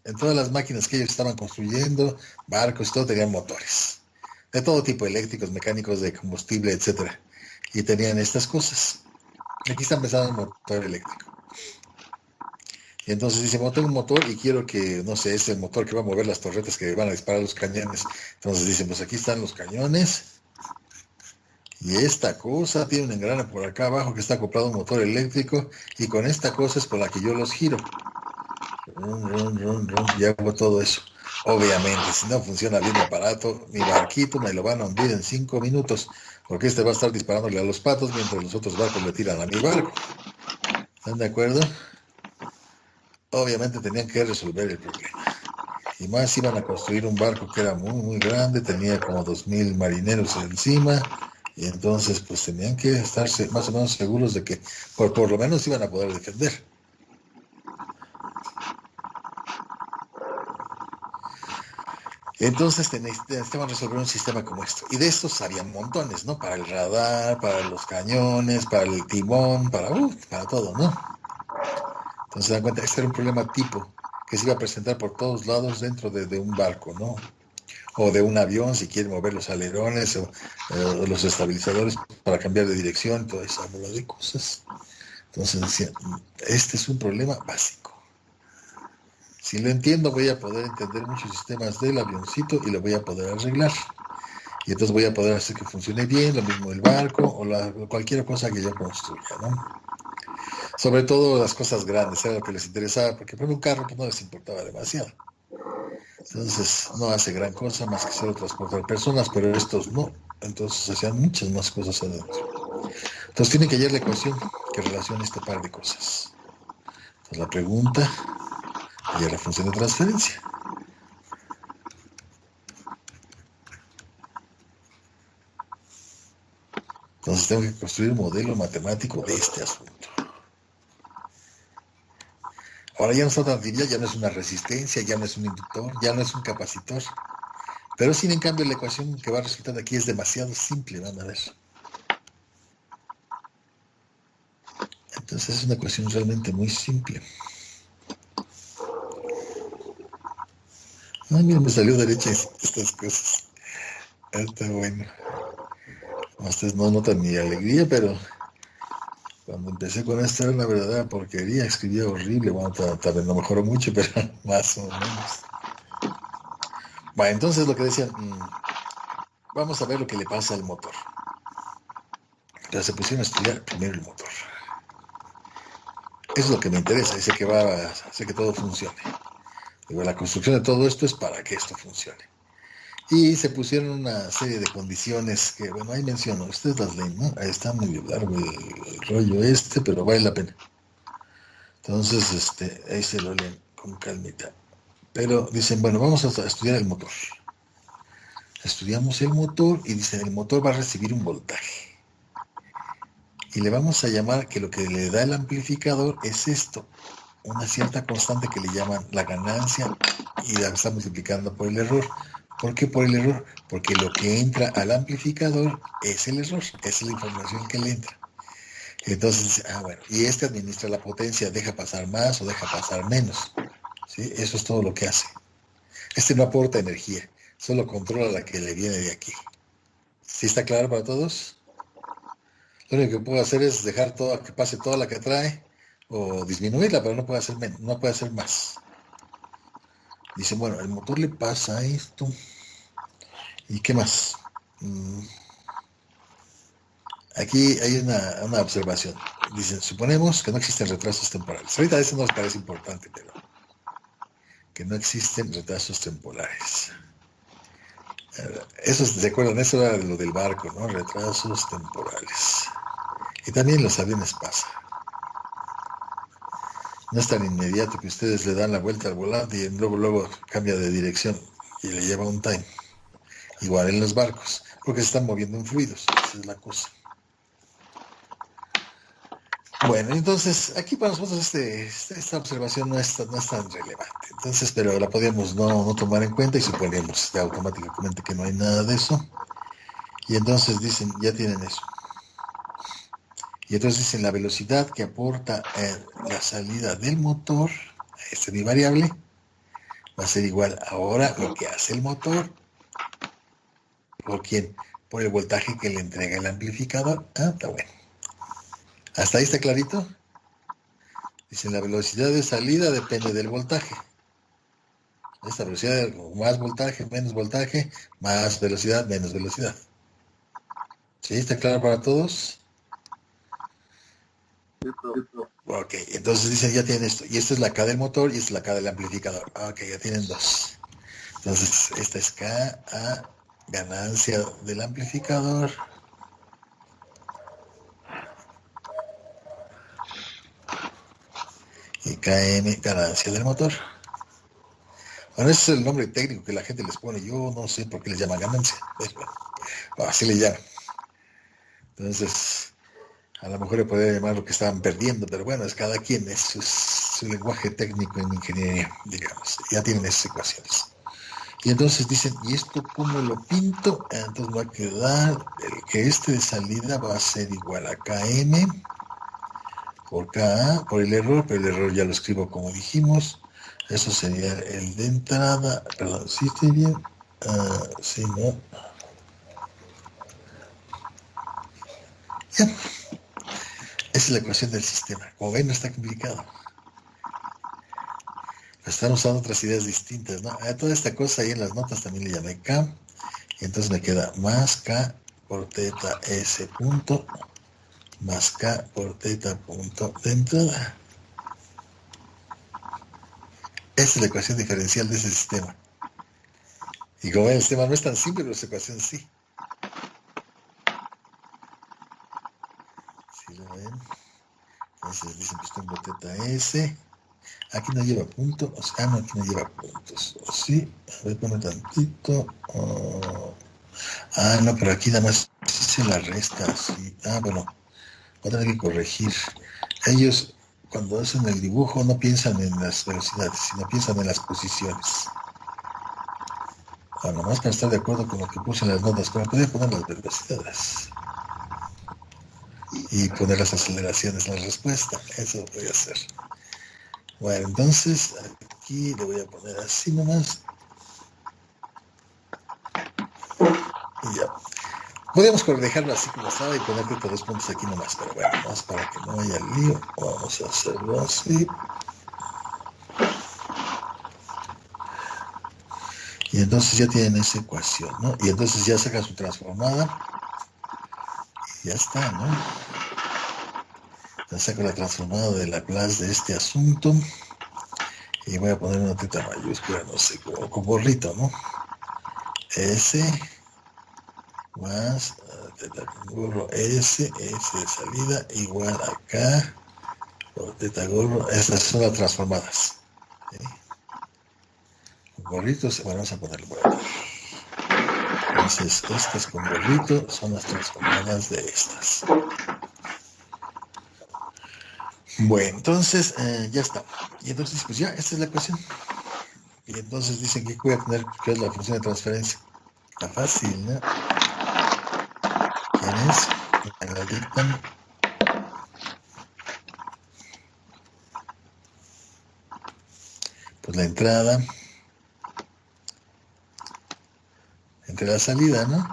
en todas las máquinas que ellos estaban construyendo, barcos, todo, tenían motores. De todo tipo, eléctricos, mecánicos, de combustible, etcétera. Y tenían estas cosas. Aquí están pensando en motor eléctrico. Y entonces dice, bueno, tengo un motor y quiero que, no sé, es el motor que va a mover las torretas que van a disparar los cañones. Entonces dicen, pues aquí están los cañones. Y esta cosa tiene un engrane por acá abajo que está acoplado a un motor eléctrico. Y con esta cosa es por la que yo los giro. Y hago todo eso. Obviamente, si no funciona bien mi aparato, mi barquito me lo van a hundir en 5 minutos. Porque este va a estar disparándole a los patos mientras los otros barcos le tiran a mi barco. ¿Están de acuerdo? Obviamente tenían que resolver el problema. Y más iban a construir un barco que era muy, muy grande, tenía como 2000 marineros encima, y entonces pues tenían que estarse más o menos seguros de que por lo menos iban a poder defender. Entonces necesitaban resolver un sistema como esto. Y de estos había montones, ¿no? Para el radar, para los cañones, para el timón, para todo, ¿no? Entonces se dan cuenta, este era un problema tipo que se iba a presentar por todos lados dentro de un barco, ¿no? O de un avión, si quiere mover los alerones o los estabilizadores para cambiar de dirección, toda esa bola de cosas. Entonces decía, este es un problema básico. Si lo entiendo, voy a poder entender muchos sistemas del avioncito y lo voy a poder arreglar. Y entonces voy a poder hacer que funcione bien, lo mismo el barco o cualquier cosa que yo construya, ¿no? Sobre todo las cosas grandes, era lo que les interesaba, porque por un carro pues, no les importaba demasiado. Entonces no hace gran cosa más que solo transportar personas, pero estos no. Entonces hacían muchas más cosas adentro. Entonces tienen que hallar la ecuación que relacione este par de cosas. Entonces la pregunta, hallar la función de transferencia. Entonces tengo que construir un modelo matemático de este asunto. Ahora ya no está tan trivial, ya no es una resistencia, ya no es un inductor, ya no es un capacitor. Pero sin en cambio la ecuación que va a resultar de aquí es demasiado simple, van a ver. Entonces es una ecuación realmente muy simple. Ay, mira, me salió derecha estas cosas. Está bueno. Ustedes no notan mi alegría, pero cuando empecé con esto era una verdadera porquería. Escribía horrible. Bueno, tal vez no mejoró mucho, pero más o menos. Bueno, entonces lo que decían, vamos a ver lo que le pasa al motor. Entonces se pusieron a estudiar primero el motor. Eso es lo que me interesa. Dice que va a hacer que todo funcione. Digo, la construcción de todo esto es para que esto funcione. Y se pusieron una serie de condiciones que, bueno, ahí menciono, ustedes las leen, ¿no? Ahí está medio largo el rollo este, pero vale la pena. Entonces, ahí se lo leen con calmita. Pero dicen, bueno, vamos a estudiar el motor. Estudiamos el motor y dicen, el motor va a recibir un voltaje. Y le vamos a llamar que lo que le da el amplificador es esto, una cierta constante que le llaman la ganancia y la está multiplicando por el error. ¿Por qué por el error? Porque lo que entra al amplificador es el error, es la información que le entra. Entonces, bueno, y administra la potencia, deja pasar más o deja pasar menos. ¿Sí? Eso es todo lo que hace. No aporta energía, solo controla la que le viene de aquí. ¿Sí está claro para todos? Lo único que puedo hacer es dejar que pase toda la que trae o disminuirla, pero no puede hacer menos, no puede hacer más. Dice, bueno, el motor le pasa esto. ¿Y qué más? Aquí hay una observación. Dicen, suponemos que no existen retrasos temporales. Ahorita eso nos parece importante, pero que no existen retrasos temporales. Eso, ¿se acuerdan? Eso era lo del barco, ¿no? Retrasos temporales. Y también los aviones pasa. No es tan inmediato que ustedes le dan la vuelta al volante y luego cambia de dirección y le lleva un time. Igual en los barcos, porque se están moviendo en fluidos. Esa es la cosa. Bueno, entonces, aquí para nosotros esta observación no es tan relevante. Entonces, pero la podíamos no tomar en cuenta y suponemos ya automáticamente que no hay nada de eso. Y entonces dicen, ya tienen eso. Y entonces dicen la velocidad que aporta la salida del motor, mi variable, va a ser igual ahora lo que hace el motor. ¿Por quién? Por el voltaje que le entrega el amplificador. Está bueno. ¿Hasta ahí está clarito? Dicen la velocidad de salida depende del voltaje. Esta velocidad, más voltaje, menos voltaje, más velocidad, menos velocidad. ¿Sí? ¿Está claro para todos? Ok, entonces dicen, ya tienen esto. Y esta es la K del motor y esta es la K del amplificador. Ok, ya tienen dos. Entonces, esta es K, A, ganancia del amplificador. Y KM, ganancia del motor. Bueno, ese es el nombre técnico que la gente les pone. Yo no sé por qué les llama ganancia. Bueno, así le llaman. Entonces, a lo mejor le podría llamar lo que estaban perdiendo, pero bueno, es cada quien, es su lenguaje técnico en ingeniería, digamos. Ya tienen esas ecuaciones. Y entonces dicen, ¿y esto cómo lo pinto? Entonces va a quedar que de salida va a ser igual a KM por KA, por el error, pero el error ya lo escribo como dijimos. Eso sería el de entrada, perdón, ¿sí estoy bien? Sí, ¿no? Ya. Esa es la ecuación del sistema. Como ven, no está complicado. Están usando otras ideas distintas, ¿no? A toda esta cosa ahí en las notas también le llamé K. Y entonces me queda más K por teta S punto más K por teta punto de entrada. Esta es la ecuación diferencial de ese sistema. Y como ven, el sistema no es tan simple, pero esa ecuación sí. ¿Sí lo ven? Entonces dicen, pues tengo teta S. Aquí no lleva punto. O sea, no, aquí no lleva puntos. ¿O sí? A ver, pone tantito. No, pero aquí nada más se la resta. Sí. Bueno, voy a tener que corregir. Ellos, cuando hacen el dibujo, no piensan en las velocidades, sino piensan en las posiciones. Nomás para estar de acuerdo con lo que puse en las notas, pero podría poner las velocidades y poner las aceleraciones en la respuesta. Eso lo voy a hacer. Bueno, entonces aquí le voy a poner así nomás. Y ya. Podríamos dejarlo así como estaba y poner creo que 2 puntos aquí nomás, pero bueno, más para que no haya lío, vamos a hacerlo así. Y entonces ya tienen esa ecuación, ¿no? Y entonces ya saca su transformada. Y ya está, ¿no? Ya saco la transformada de Laplace de este asunto. Y voy a poner una teta mayúscula, no sé, como con gorrito, ¿no? S más teta con gorro S de salida igual acá por teta gorro. Estas son las transformadas. ¿Sí? Con gorritos, bueno, vamos a ponerlo por aquí. Entonces, estas con gorrito son las transformadas de estas. Bueno, entonces ya está. Y entonces, pues ya, esta es la ecuación. Y entonces dicen que voy a tener que es la función de transferencia. Está fácil, ¿no? ¿Quién es? Me la dictan. Pues la entrada entre la salida, ¿no?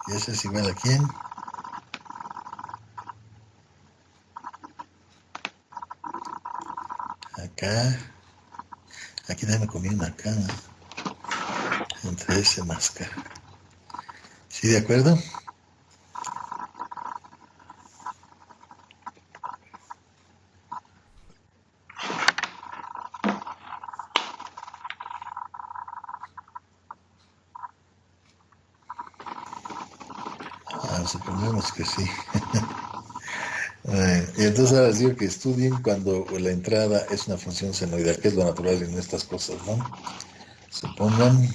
Y eso es igual a quién. Acá. Aquí también me comí una acá, ¿no? Entre ese más K. ¿Sí, de acuerdo? Supongamos que sí. Y entonces ahora les digo que estudien cuando la entrada es una función senoidal, que es lo natural en estas cosas, ¿no? Supongan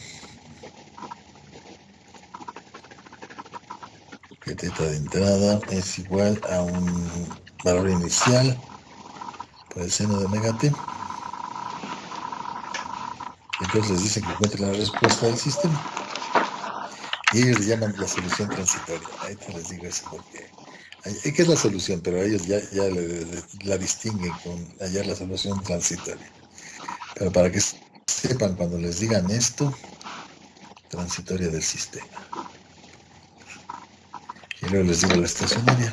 que teta de entrada es igual a un valor inicial por el seno de omega t. Entonces les dicen que encuentren la respuesta del sistema. Y ellos le llaman la solución transitoria. Ahí te les digo eso porque... ¿Qué es la solución? Pero ellos ya la distinguen con hallar la solución transitoria. Pero para que sepan cuando les digan esto, transitoria del sistema. Y luego les digo la estacionaria.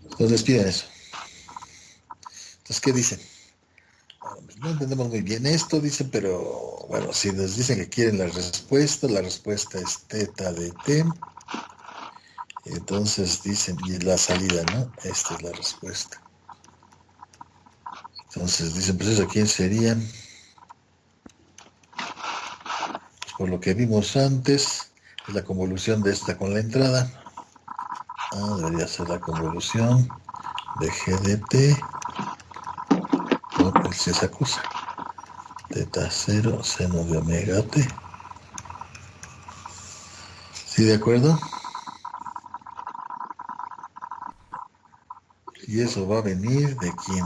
Entonces piden eso. Entonces, ¿qué dicen? No entendemos muy bien esto, dicen, pero bueno, si nos dicen que quieren la respuesta es teta de t. Entonces dicen, y la salida, ¿no? Esta es la respuesta. Entonces dicen, pues eso, ¿quién sería? Pues por lo que vimos antes, es la convolución de esta con la entrada. Debería ser la convolución de g de t por esa cosa. Teta 0, seno de omega t. ¿Sí, de acuerdo? Y eso va a venir de quién.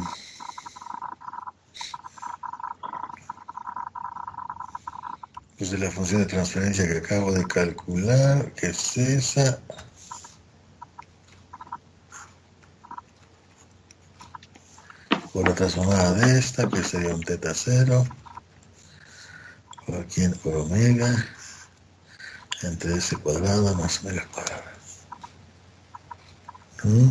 Pues de la función de transferencia que acabo de calcular, que es esa. Por la transformada de esta, que sería un teta 0. Por aquí por omega. Entre S cuadrado más omega cuadrado. ¿Mm?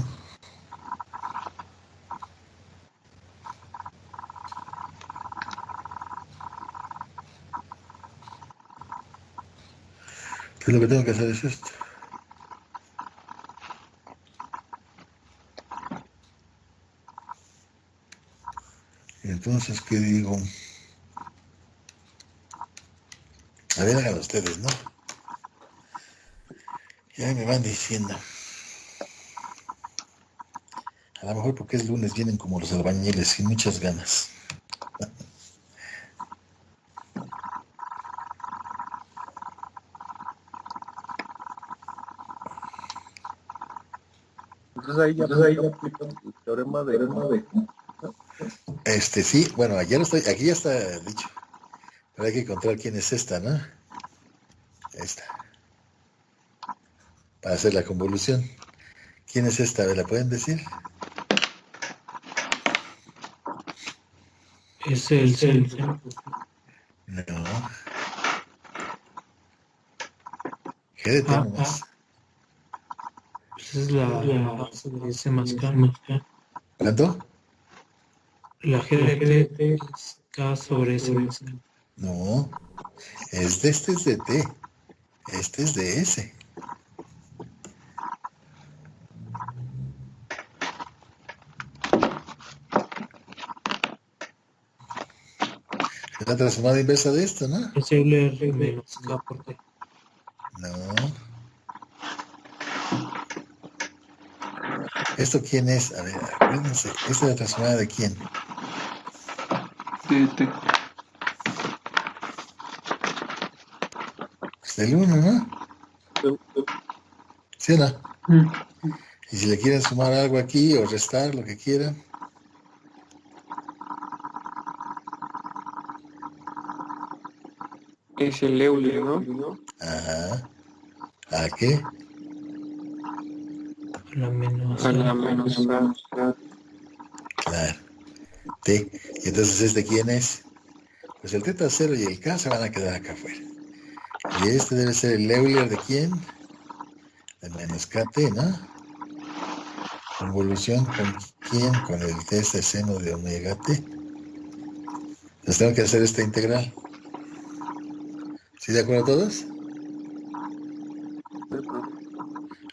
Pues lo que tengo que hacer es esto. Y entonces, ¿qué digo? A ver, hagan ustedes, ¿no? Ya me van diciendo. A lo mejor porque es lunes vienen como los albañiles sin muchas ganas. Entonces ahí ya aplicamos el teorema de... Sí, bueno, ayer estoy, aquí ya está dicho. Pero hay que encontrar quién es esta, ¿no? Esta. Para hacer la convolución. ¿Quién es esta? ¿Me la pueden decir? Es el centro. No. GDT nomás. Pues es la base de ese más K. ¿Cuánto? La GDT es K sobre S más K. No. Este es de T. Este es de S. Es la transformada inversa de esto, ¿no? Es Euler menos K por T. No. ¿Esto quién es? A ver, acuérdense. ¿Esta es la transformada de quién? De T. Pues del 1, ¿no? ¿Sí o no? Y si le quieren sumar algo aquí o restar, lo que quieran. Es el Euler, ¿no? Ajá. ¿A qué? A la menos A la A. menos A. Claro. T. ¿Y entonces este quién es? Pues el teta 0 y el K se van a quedar acá afuera. Y este debe ser el Euler de quién? De menos KT, ¿no? Convolución con quién? Con el test de seno de omega T. Entonces tengo que hacer esta integral. ¿Sí de acuerdo todos?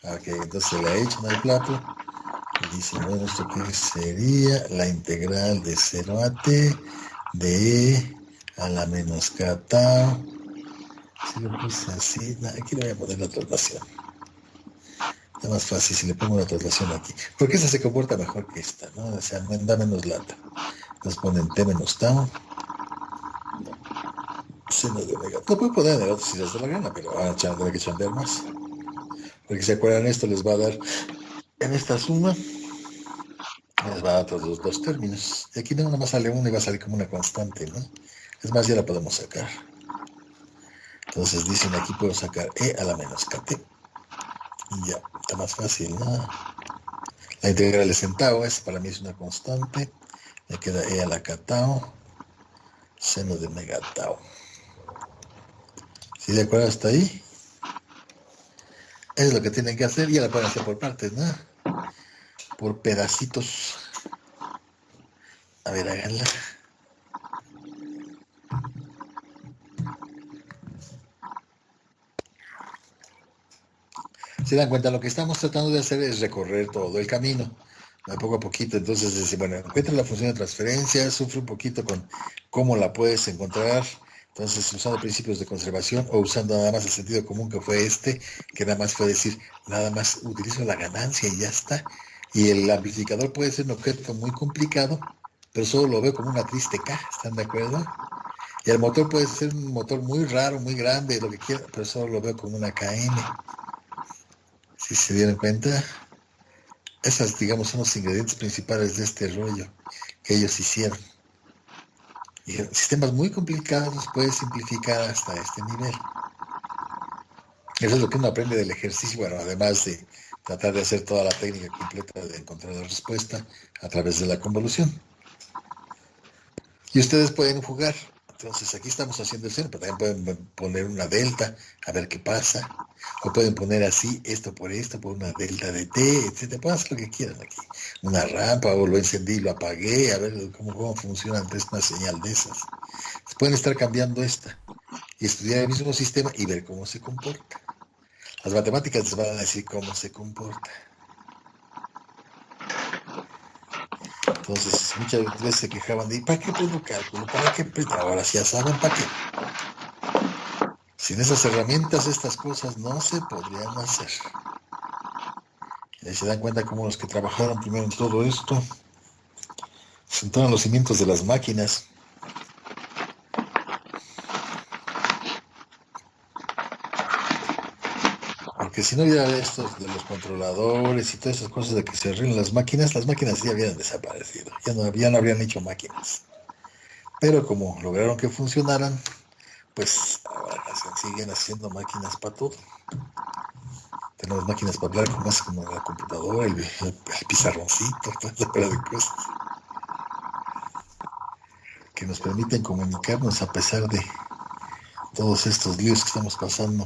Ok, entonces se la echan al plato. Y dicen, bueno, ¿esto qué sería? La integral de 0 a t de e a la menos k tau. Si lo puse así, aquí le voy a poner la traslación. Es más fácil si le pongo la traslación aquí. Porque esa se comporta mejor que esta, ¿no? O sea, da menos lata. Entonces ponen t menos tau. Seno de omega. Lo puedo poner en el otro si les da la gana, pero van a tener que chambear más. Porque si se acuerdan, esto les va a dar en esta suma. Les va a dar otros dos términos. Y aquí nada más sale uno y va a salir como una constante, ¿no? Es más, ya la podemos sacar. Entonces dicen aquí puedo sacar e a la menos kt. Y ya, está más fácil, ¿no? La integral de centavo, es para mí es una constante. Me queda e a la k tau, seno de omega tau. ¿Sí de acuerdo hasta ahí? Es lo que tienen que hacer, ya la pueden hacer por partes, ¿no? Por pedacitos. A ver, háganla. Se dan cuenta, lo que estamos tratando de hacer es recorrer todo el camino, poco a poquito. Entonces, dice, bueno, encuentra la función de transferencia, sufre un poquito con cómo la puedes encontrar. Entonces, usando principios de conservación o usando nada más el sentido común que fue que nada más fue decir, nada más utilizo la ganancia y ya está. Y el amplificador puede ser un objeto muy complicado, pero solo lo veo como una triste K, ¿están de acuerdo? Y el motor puede ser un motor muy raro, muy grande, lo que quiera, pero solo lo veo como una KN. Si se dieron cuenta, esas, digamos, son los ingredientes principales de este rollo que ellos hicieron. Y sistemas muy complicados los puedes simplificar hasta este nivel. Eso es lo que uno aprende del ejercicio, bueno, además de tratar de hacer toda la técnica completa de encontrar la respuesta a través de la convolución. Y ustedes pueden jugar. Entonces aquí estamos haciendo el seno, pero también pueden poner una delta, a ver qué pasa. O pueden poner así, esto por una delta de t, etcétera. Pueden hacer lo que quieran aquí. Una rampa, o lo encendí y lo apagué, a ver cómo funciona ante una señal de esas. Pueden estar cambiando esta y estudiar el mismo sistema y ver cómo se comporta. Las matemáticas les van a decir cómo se comporta. Entonces, muchas veces se quejaban de, ¿para qué aprendo cálculo? ¿Para qué aprendo? Ahora sí ya saben para qué. Sin esas herramientas, estas cosas no se podrían hacer. Y ahí se dan cuenta cómo los que trabajaron primero en todo esto sentaron los cimientos de las máquinas. Porque si no hubiera estos de los controladores y todas esas cosas de que se arreglan las máquinas ya habían desaparecido. Ya no habrían hecho máquinas. Pero como lograron que funcionaran, pues ahora siguen haciendo máquinas para todo. Tenemos máquinas para hablar como la computadora, el pizarroncito, toda esa clase de cosas que nos permiten comunicarnos a pesar de todos estos líos que estamos pasando.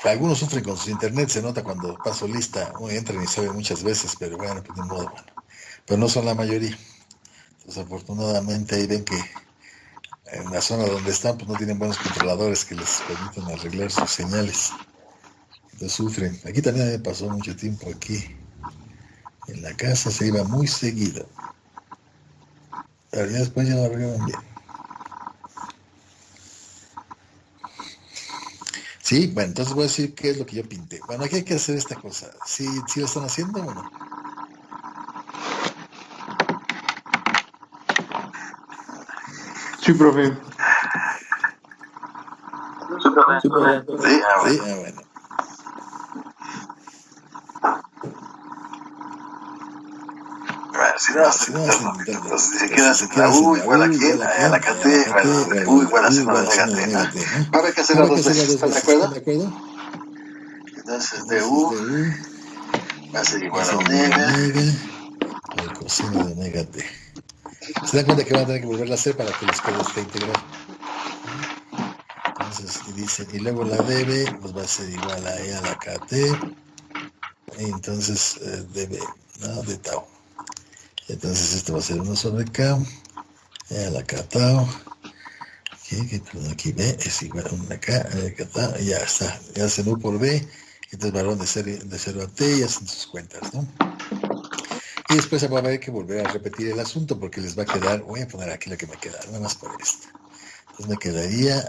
Algunos sufren con su internet, se nota cuando paso lista, entran y saben muchas veces, pero bueno, pues de modo, bueno. Pero no son la mayoría. Entonces, afortunadamente ahí ven que en la zona donde están, pues no tienen buenos controladores que les permitan arreglar sus señales. Entonces sufren. Aquí también me pasó mucho tiempo aquí. En la casa se iba muy seguido. Pero ya después ya lo arreglaron bien. Sí, bueno, entonces voy a decir qué es lo que yo pinté. Bueno, aquí hay que hacer esta cosa. ¿Sí lo están haciendo o no? Sí, profe. Sí, Bueno. Bueno, si no vas a intentar repito, entonces si quedas en la U igual aquí, en la KT, bueno, U igual a seno de omega T, ¿no? Ahora hay que hacerla dos veces, ¿están de acuerdo? Entonces de U va a ser igual a omega al coseno de omega T. Se dan cuenta que van a tener que volverla a hacer para que les quede esta integral. Entonces, y dicen, y luego la dB pues va a ser igual a E a la KT. Y entonces dB, ¿no? De tau. Entonces esto va a ser 1 sobre K, E a la K tau. Aquí B es igual a 1 K, K tau, y ya está. Ya hacen U por B, entonces varón de 0 a T y hacen sus cuentas, ¿no? Y después va a haber que volver a repetir el asunto porque les va a quedar, voy a poner aquí lo que me queda, nada más por esto. Entonces me quedaría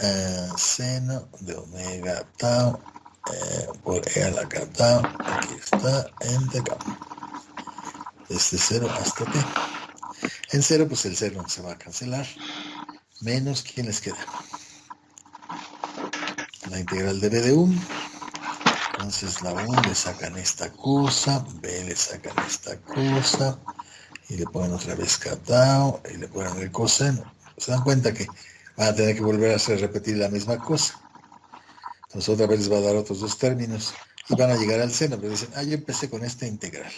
seno de omega tau por E a la K tau, aquí está, entre K. Desde 0 hasta T. En 0, pues el 0 se va a cancelar, menos, ¿quién les queda? La integral de B de 1. Entonces la U le sacan esta cosa, B le sacan esta cosa, y le ponen otra vez K tau, y le ponen el coseno. Se dan cuenta que van a tener que volver a hacer repetir la misma cosa. Entonces otra vez les va a dar otros dos términos y van a llegar al seno, pero dicen, yo empecé con esta integral.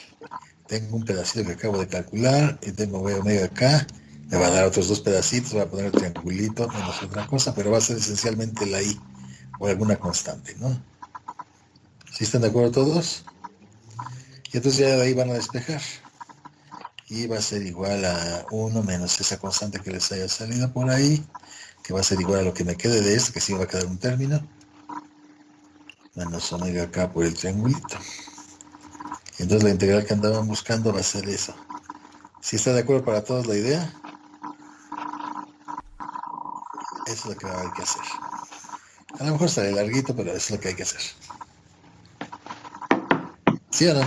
Tengo un pedacito que acabo de calcular y tengo omega K, me va a dar otros dos pedacitos, voy a poner el triangulito menos otra cosa, pero va a ser esencialmente la I o alguna constante, ¿no? ¿Sí están de acuerdo todos? Y entonces ya de ahí van a despejar. Y va a ser igual a 1 menos esa constante que les haya salido por ahí, que va a ser igual a lo que me quede de esto, que sí va a quedar un término, menos omega K por el triangulito. Y entonces la integral que andaban buscando va a ser eso. ¿Sí está de acuerdo para todos la idea? Eso es lo que va a haber que hacer. A lo mejor sale larguito, pero eso es lo que hay que hacer. ¿Sí o no?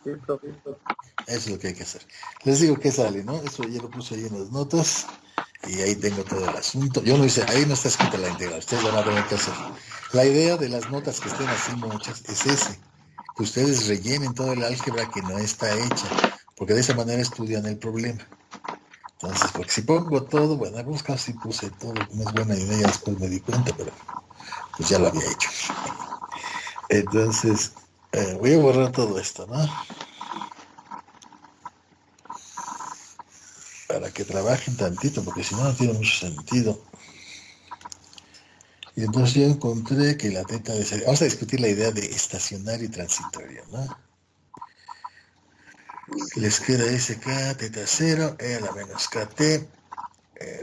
Sí, profe. Eso es lo que hay que hacer. Les digo que sale, ¿no? Eso ya lo puse ahí en las notas. Y ahí tengo todo el asunto. Yo no hice, ahí no está escrita la integral, ustedes van a tener que hacer. La idea de las notas que estén así muchas es ese, que ustedes rellenen todo el álgebra que no está hecha, porque de esa manera estudian el problema. Entonces, porque si pongo todo, bueno, en algunos casos sí puse todo, no es buena idea, después me di cuenta, pero pues ya lo había hecho. Entonces, voy a borrar todo esto, ¿no? Para que trabajen tantito, porque si no, no tiene mucho sentido. Y entonces yo encontré que la teta de... Vamos a discutir la idea de estacionario y transitorio, ¿no? Les queda SK, teta 0, E a la menos KT.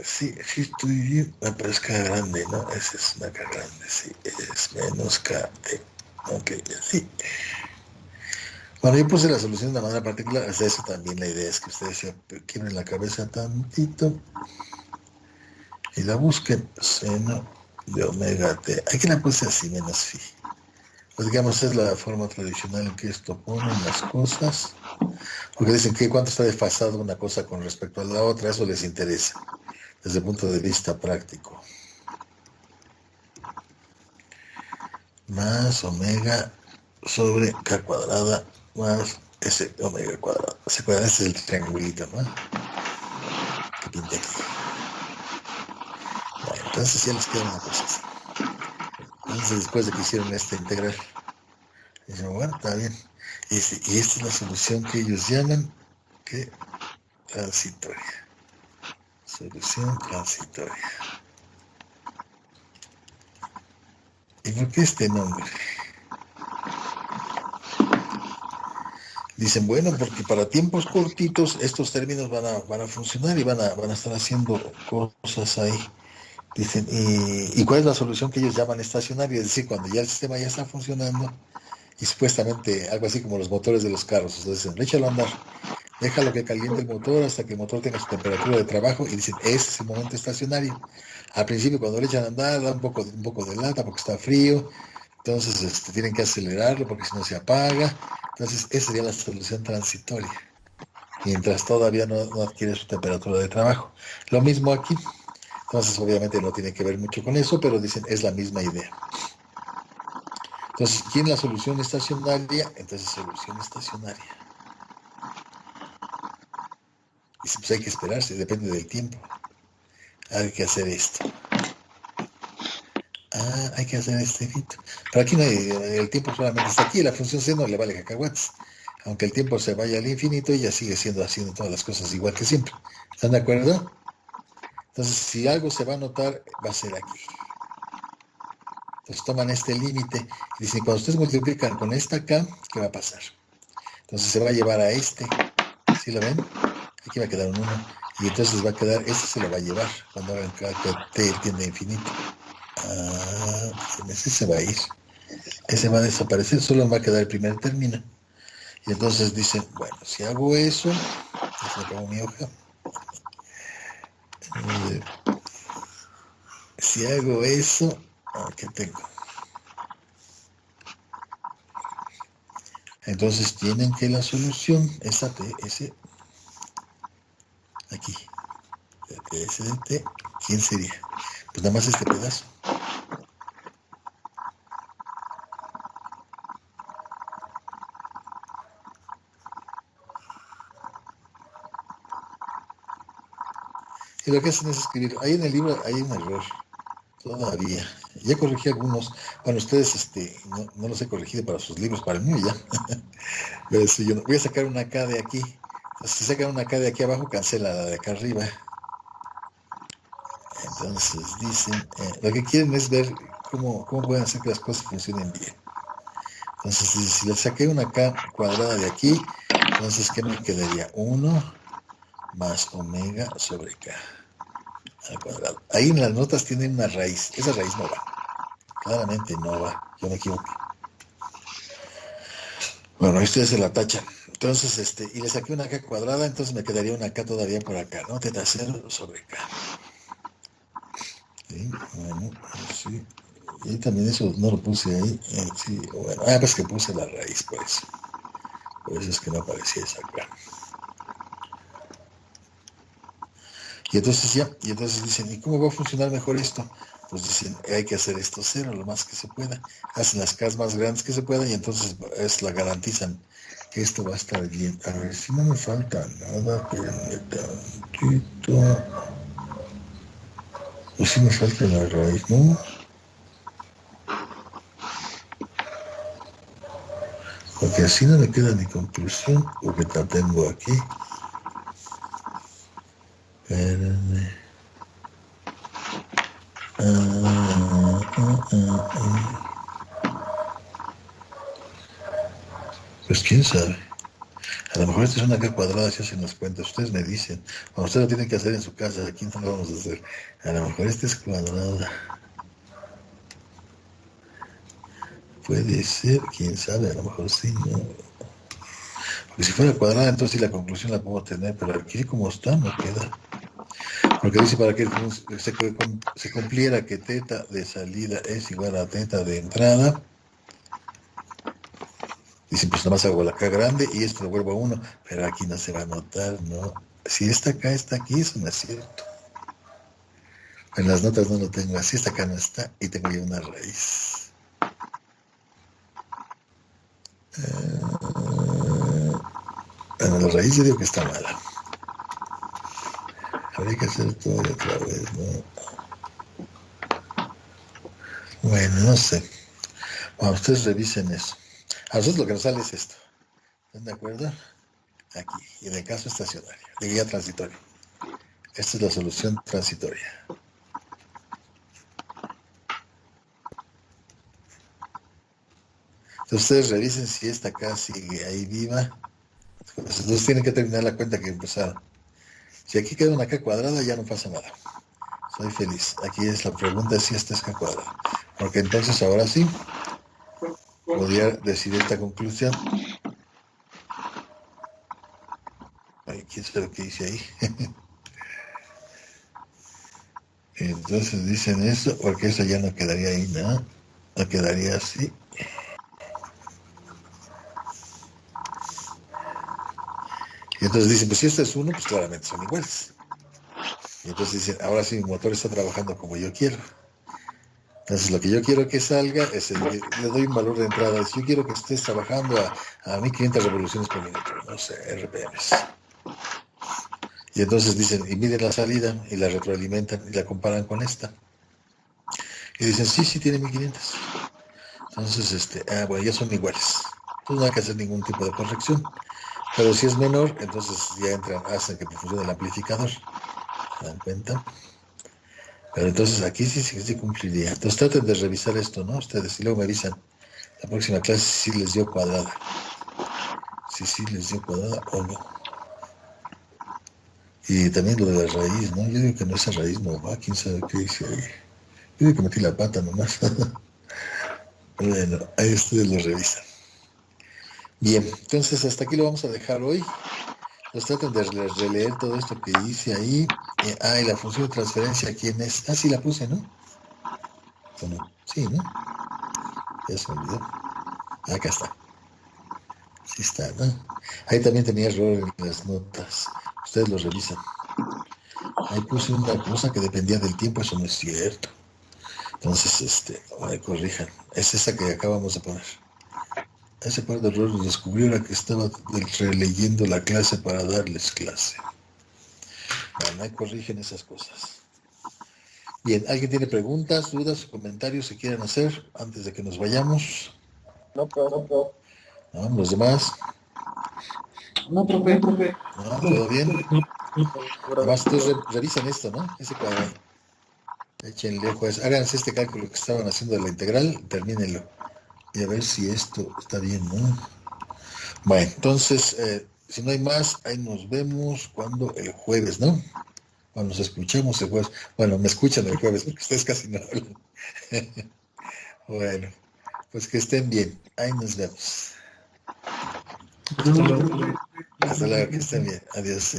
Sí, sí estoy bien. Pero es K grande, ¿no? Esa es una K grande, sí. Es menos KT. Ok, sí. Bueno, yo puse la solución de una manera particular. Hasta eso también la idea es que ustedes se quiebren la cabeza tantito y la busquen. Seno de omega T. Aquí la puse así, menos phi. Pues digamos, es la forma tradicional en que esto ponen las cosas. Porque dicen que cuánto está desfasado una cosa con respecto a la otra, eso les interesa, desde el punto de vista práctico. Más omega sobre K cuadrada más S omega cuadrado. ¿Se acuerdan? Este es el triangulito, ¿no? Que pinté aquí. Bueno, entonces ya les queda una cosa así. Entonces, después de que hicieron esta integral, dicen, bueno, está bien. Y esta es la solución que ellos llaman que transitoria. Solución transitoria. ¿Y por qué este nombre? Dicen, bueno, porque para tiempos cortitos estos términos van a funcionar y van a estar haciendo cosas ahí. Dicen, ¿y cuál es la solución que ellos llaman estacionaria? Es decir, cuando ya el sistema ya está funcionando y supuestamente algo así como los motores de los carros. Entonces dicen, échalo a andar, déjalo que caliente el motor hasta que el motor tenga su temperatura de trabajo y dicen, ese es el momento estacionario. Al principio cuando le echan a andar da un poco de lata porque está frío, entonces tienen que acelerarlo porque si no se apaga. Entonces esa sería la solución transitoria, mientras todavía no adquiere su temperatura de trabajo. Lo mismo aquí. Entonces obviamente no tiene que ver mucho con eso, pero dicen, es la misma idea. Entonces, ¿quién es la solución estacionaria? Entonces, solución estacionaria. Dice, pues hay que esperarse, depende del tiempo. Hay que hacer esto. Hay que hacer este efecto. Pero aquí no hay, el tiempo solamente está aquí, la función C no le vale cacahuates. Aunque el tiempo se vaya al infinito, ella sigue haciendo todas las cosas igual que siempre. ¿Están de acuerdo? Entonces, si algo se va a notar, va a ser aquí. Entonces toman este límite y dicen, cuando ustedes multiplican con esta acá, ¿qué va a pasar? Entonces se va a llevar a este. ¿Sí lo ven? Aquí va a quedar un 1. Y entonces va a quedar, este se lo va a llevar cuando hagan que t tiende a infinito. Ese se va a ir. Ese va a desaparecer, solo va a quedar el primer término. Y entonces dicen, bueno, si hago eso, ya se acabó mi hoja. Si hago eso, ¿qué tengo? Entonces tienen que la solución, esa t, ese, aquí, ese de t, ¿quién sería? Pues nada más este pedazo. Y lo que hacen es escribir. Ahí en el libro hay un error, todavía. Ya corregí algunos. Bueno, ustedes no los he corregido para sus libros, para el mío ya. Pero si yo voy a sacar una K de aquí. Entonces, si sacan una K de aquí abajo, cancela la de acá arriba. Entonces dicen, lo que quieren es ver cómo pueden hacer que las cosas funcionen bien. Entonces, si le saqué una K cuadrada de aquí, entonces, ¿qué me quedaría? 1 más omega sobre K al cuadrado. Ahí en las notas tienen una raíz. Esa raíz no va. Claramente no va. Yo me equivoqué. Bueno, esto ya se la tacha. Entonces, y le saqué una K cuadrada, entonces me quedaría una K todavía por acá, ¿no? Teta 0 sobre K. ¿Sí? Bueno, sí. Y también eso no lo puse ahí. Sí, bueno, pues que puse la raíz, por eso. Por eso es que no aparecía esa K. Y entonces ya, y entonces dicen, ¿y cómo va a funcionar mejor esto? Pues dicen, hay que hacer esto cero lo más que se pueda. Hacen las casas más grandes que se puedan y entonces la garantizan que esto va a estar bien. A ver si no me falta nada, espérenme tantito. Pues si me falta la raíz, ¿no? Porque así no me queda ni conclusión, porque la tengo aquí. Espérenme. Pues quién sabe. A lo mejor esta es una K cuadrada, si hacen las cuentas. Ustedes me dicen. Cuando ustedes lo tienen que hacer en su casa, aquí no lo vamos a hacer. A lo mejor esta es cuadrada. Puede ser, quién sabe, a lo mejor sí, ¿no? Porque si fuera cuadrada, entonces sí la conclusión la puedo tener, pero aquí como está, no queda. Porque dice para que se cumpliera que teta de salida es igual a teta de entrada. Dicen, pues nada más hago la K grande y esto lo vuelvo a 1, pero aquí no se va a notar, ¿no? Si esta K está aquí, eso no es cierto. En las notas no lo tengo así, esta acá no está y tengo ya una raíz. Bueno, la raíz yo digo que está mala. Habría que hacer todo otra vez, ¿no? Bueno, no sé. Bueno, ustedes revisen eso. A nosotros lo que nos sale es esto. ¿Están de acuerdo? Aquí. Y en el caso estacionario, de guía transitoria. Esta es la solución transitoria. Entonces ustedes revisen si esta acá sigue ahí viva. Entonces tienen que terminar la cuenta que empezaron. Si aquí queda una K cuadrada, ya no pasa nada. Soy feliz. Aquí es la pregunta si esta es K cuadrada. Porque entonces ahora sí podría decir esta conclusión. Ay, quién sabe lo que dice ahí. Entonces dicen eso, porque eso ya no quedaría ahí, ¿no? No quedaría así. Y entonces dicen, pues si este es 1, pues claramente son iguales. Y entonces dicen, ahora sí mi motor está trabajando como yo quiero. Entonces lo que yo quiero que salga es le doy un valor de entrada. Si yo quiero que estés trabajando a 1500 revoluciones por minuto, no sé, RPMs. Y entonces dicen, y miden la salida y la retroalimentan y la comparan con esta. Y dicen, sí, sí tiene 1500. Entonces, bueno, ya son iguales. Entonces no hay que hacer ningún tipo de corrección. Pero si es menor, entonces ya entran, hacen que funcione el amplificador. ¿Se dan cuenta? Pero entonces aquí sí cumpliría. Entonces traten de revisar esto, ¿no? Ustedes, y luego me avisan. La próxima clase si les dio cuadrada. Si sí les dio cuadrada o no. Y también lo de la raíz, ¿no? Yo digo que no, esa raíz no va. ¿Quién sabe qué dice ahí? Yo digo que metí la pata nomás. Bueno, ahí ustedes lo revisan. Bien, entonces hasta aquí lo vamos a dejar hoy. Los traten de releer todo esto que dice ahí. Y la función de transferencia, ¿quién es? Ah, sí la puse, ¿no? ¿O no? Sí, ¿no? Ya se me olvidó. Acá está. Sí está, ¿no? Ahí también tenía error en las notas. Ustedes lo revisan. Ahí puse una cosa que dependía del tiempo, eso no es cierto. Entonces, ahí corrijan. Es esa que acabamos de poner. Ese par de errores los descubrió la que estaba releyendo la clase para darles clase. Bueno, ahí corrigen esas cosas. Bien, ¿alguien tiene preguntas, dudas o comentarios que quieran hacer antes de que nos vayamos? No, profe. ¿No? ¿Los demás? No, profe. ¿No? ¿Todo bien? No, no. Además, ustedes revisen esto, ¿no? Ese cuadrado. Échenle, pues, háganse este cálculo que estaban haciendo de la integral, termínenlo. Y a ver si esto está bien, ¿no? Bueno, entonces, si no hay más, ahí nos vemos cuando el jueves, ¿no? Cuando nos escuchamos el jueves. Bueno, me escuchan el jueves porque ustedes casi no hablan. Bueno, pues que estén bien. Ahí nos vemos. Hasta luego. Hasta luego, que estén bien. Adiós. Sí.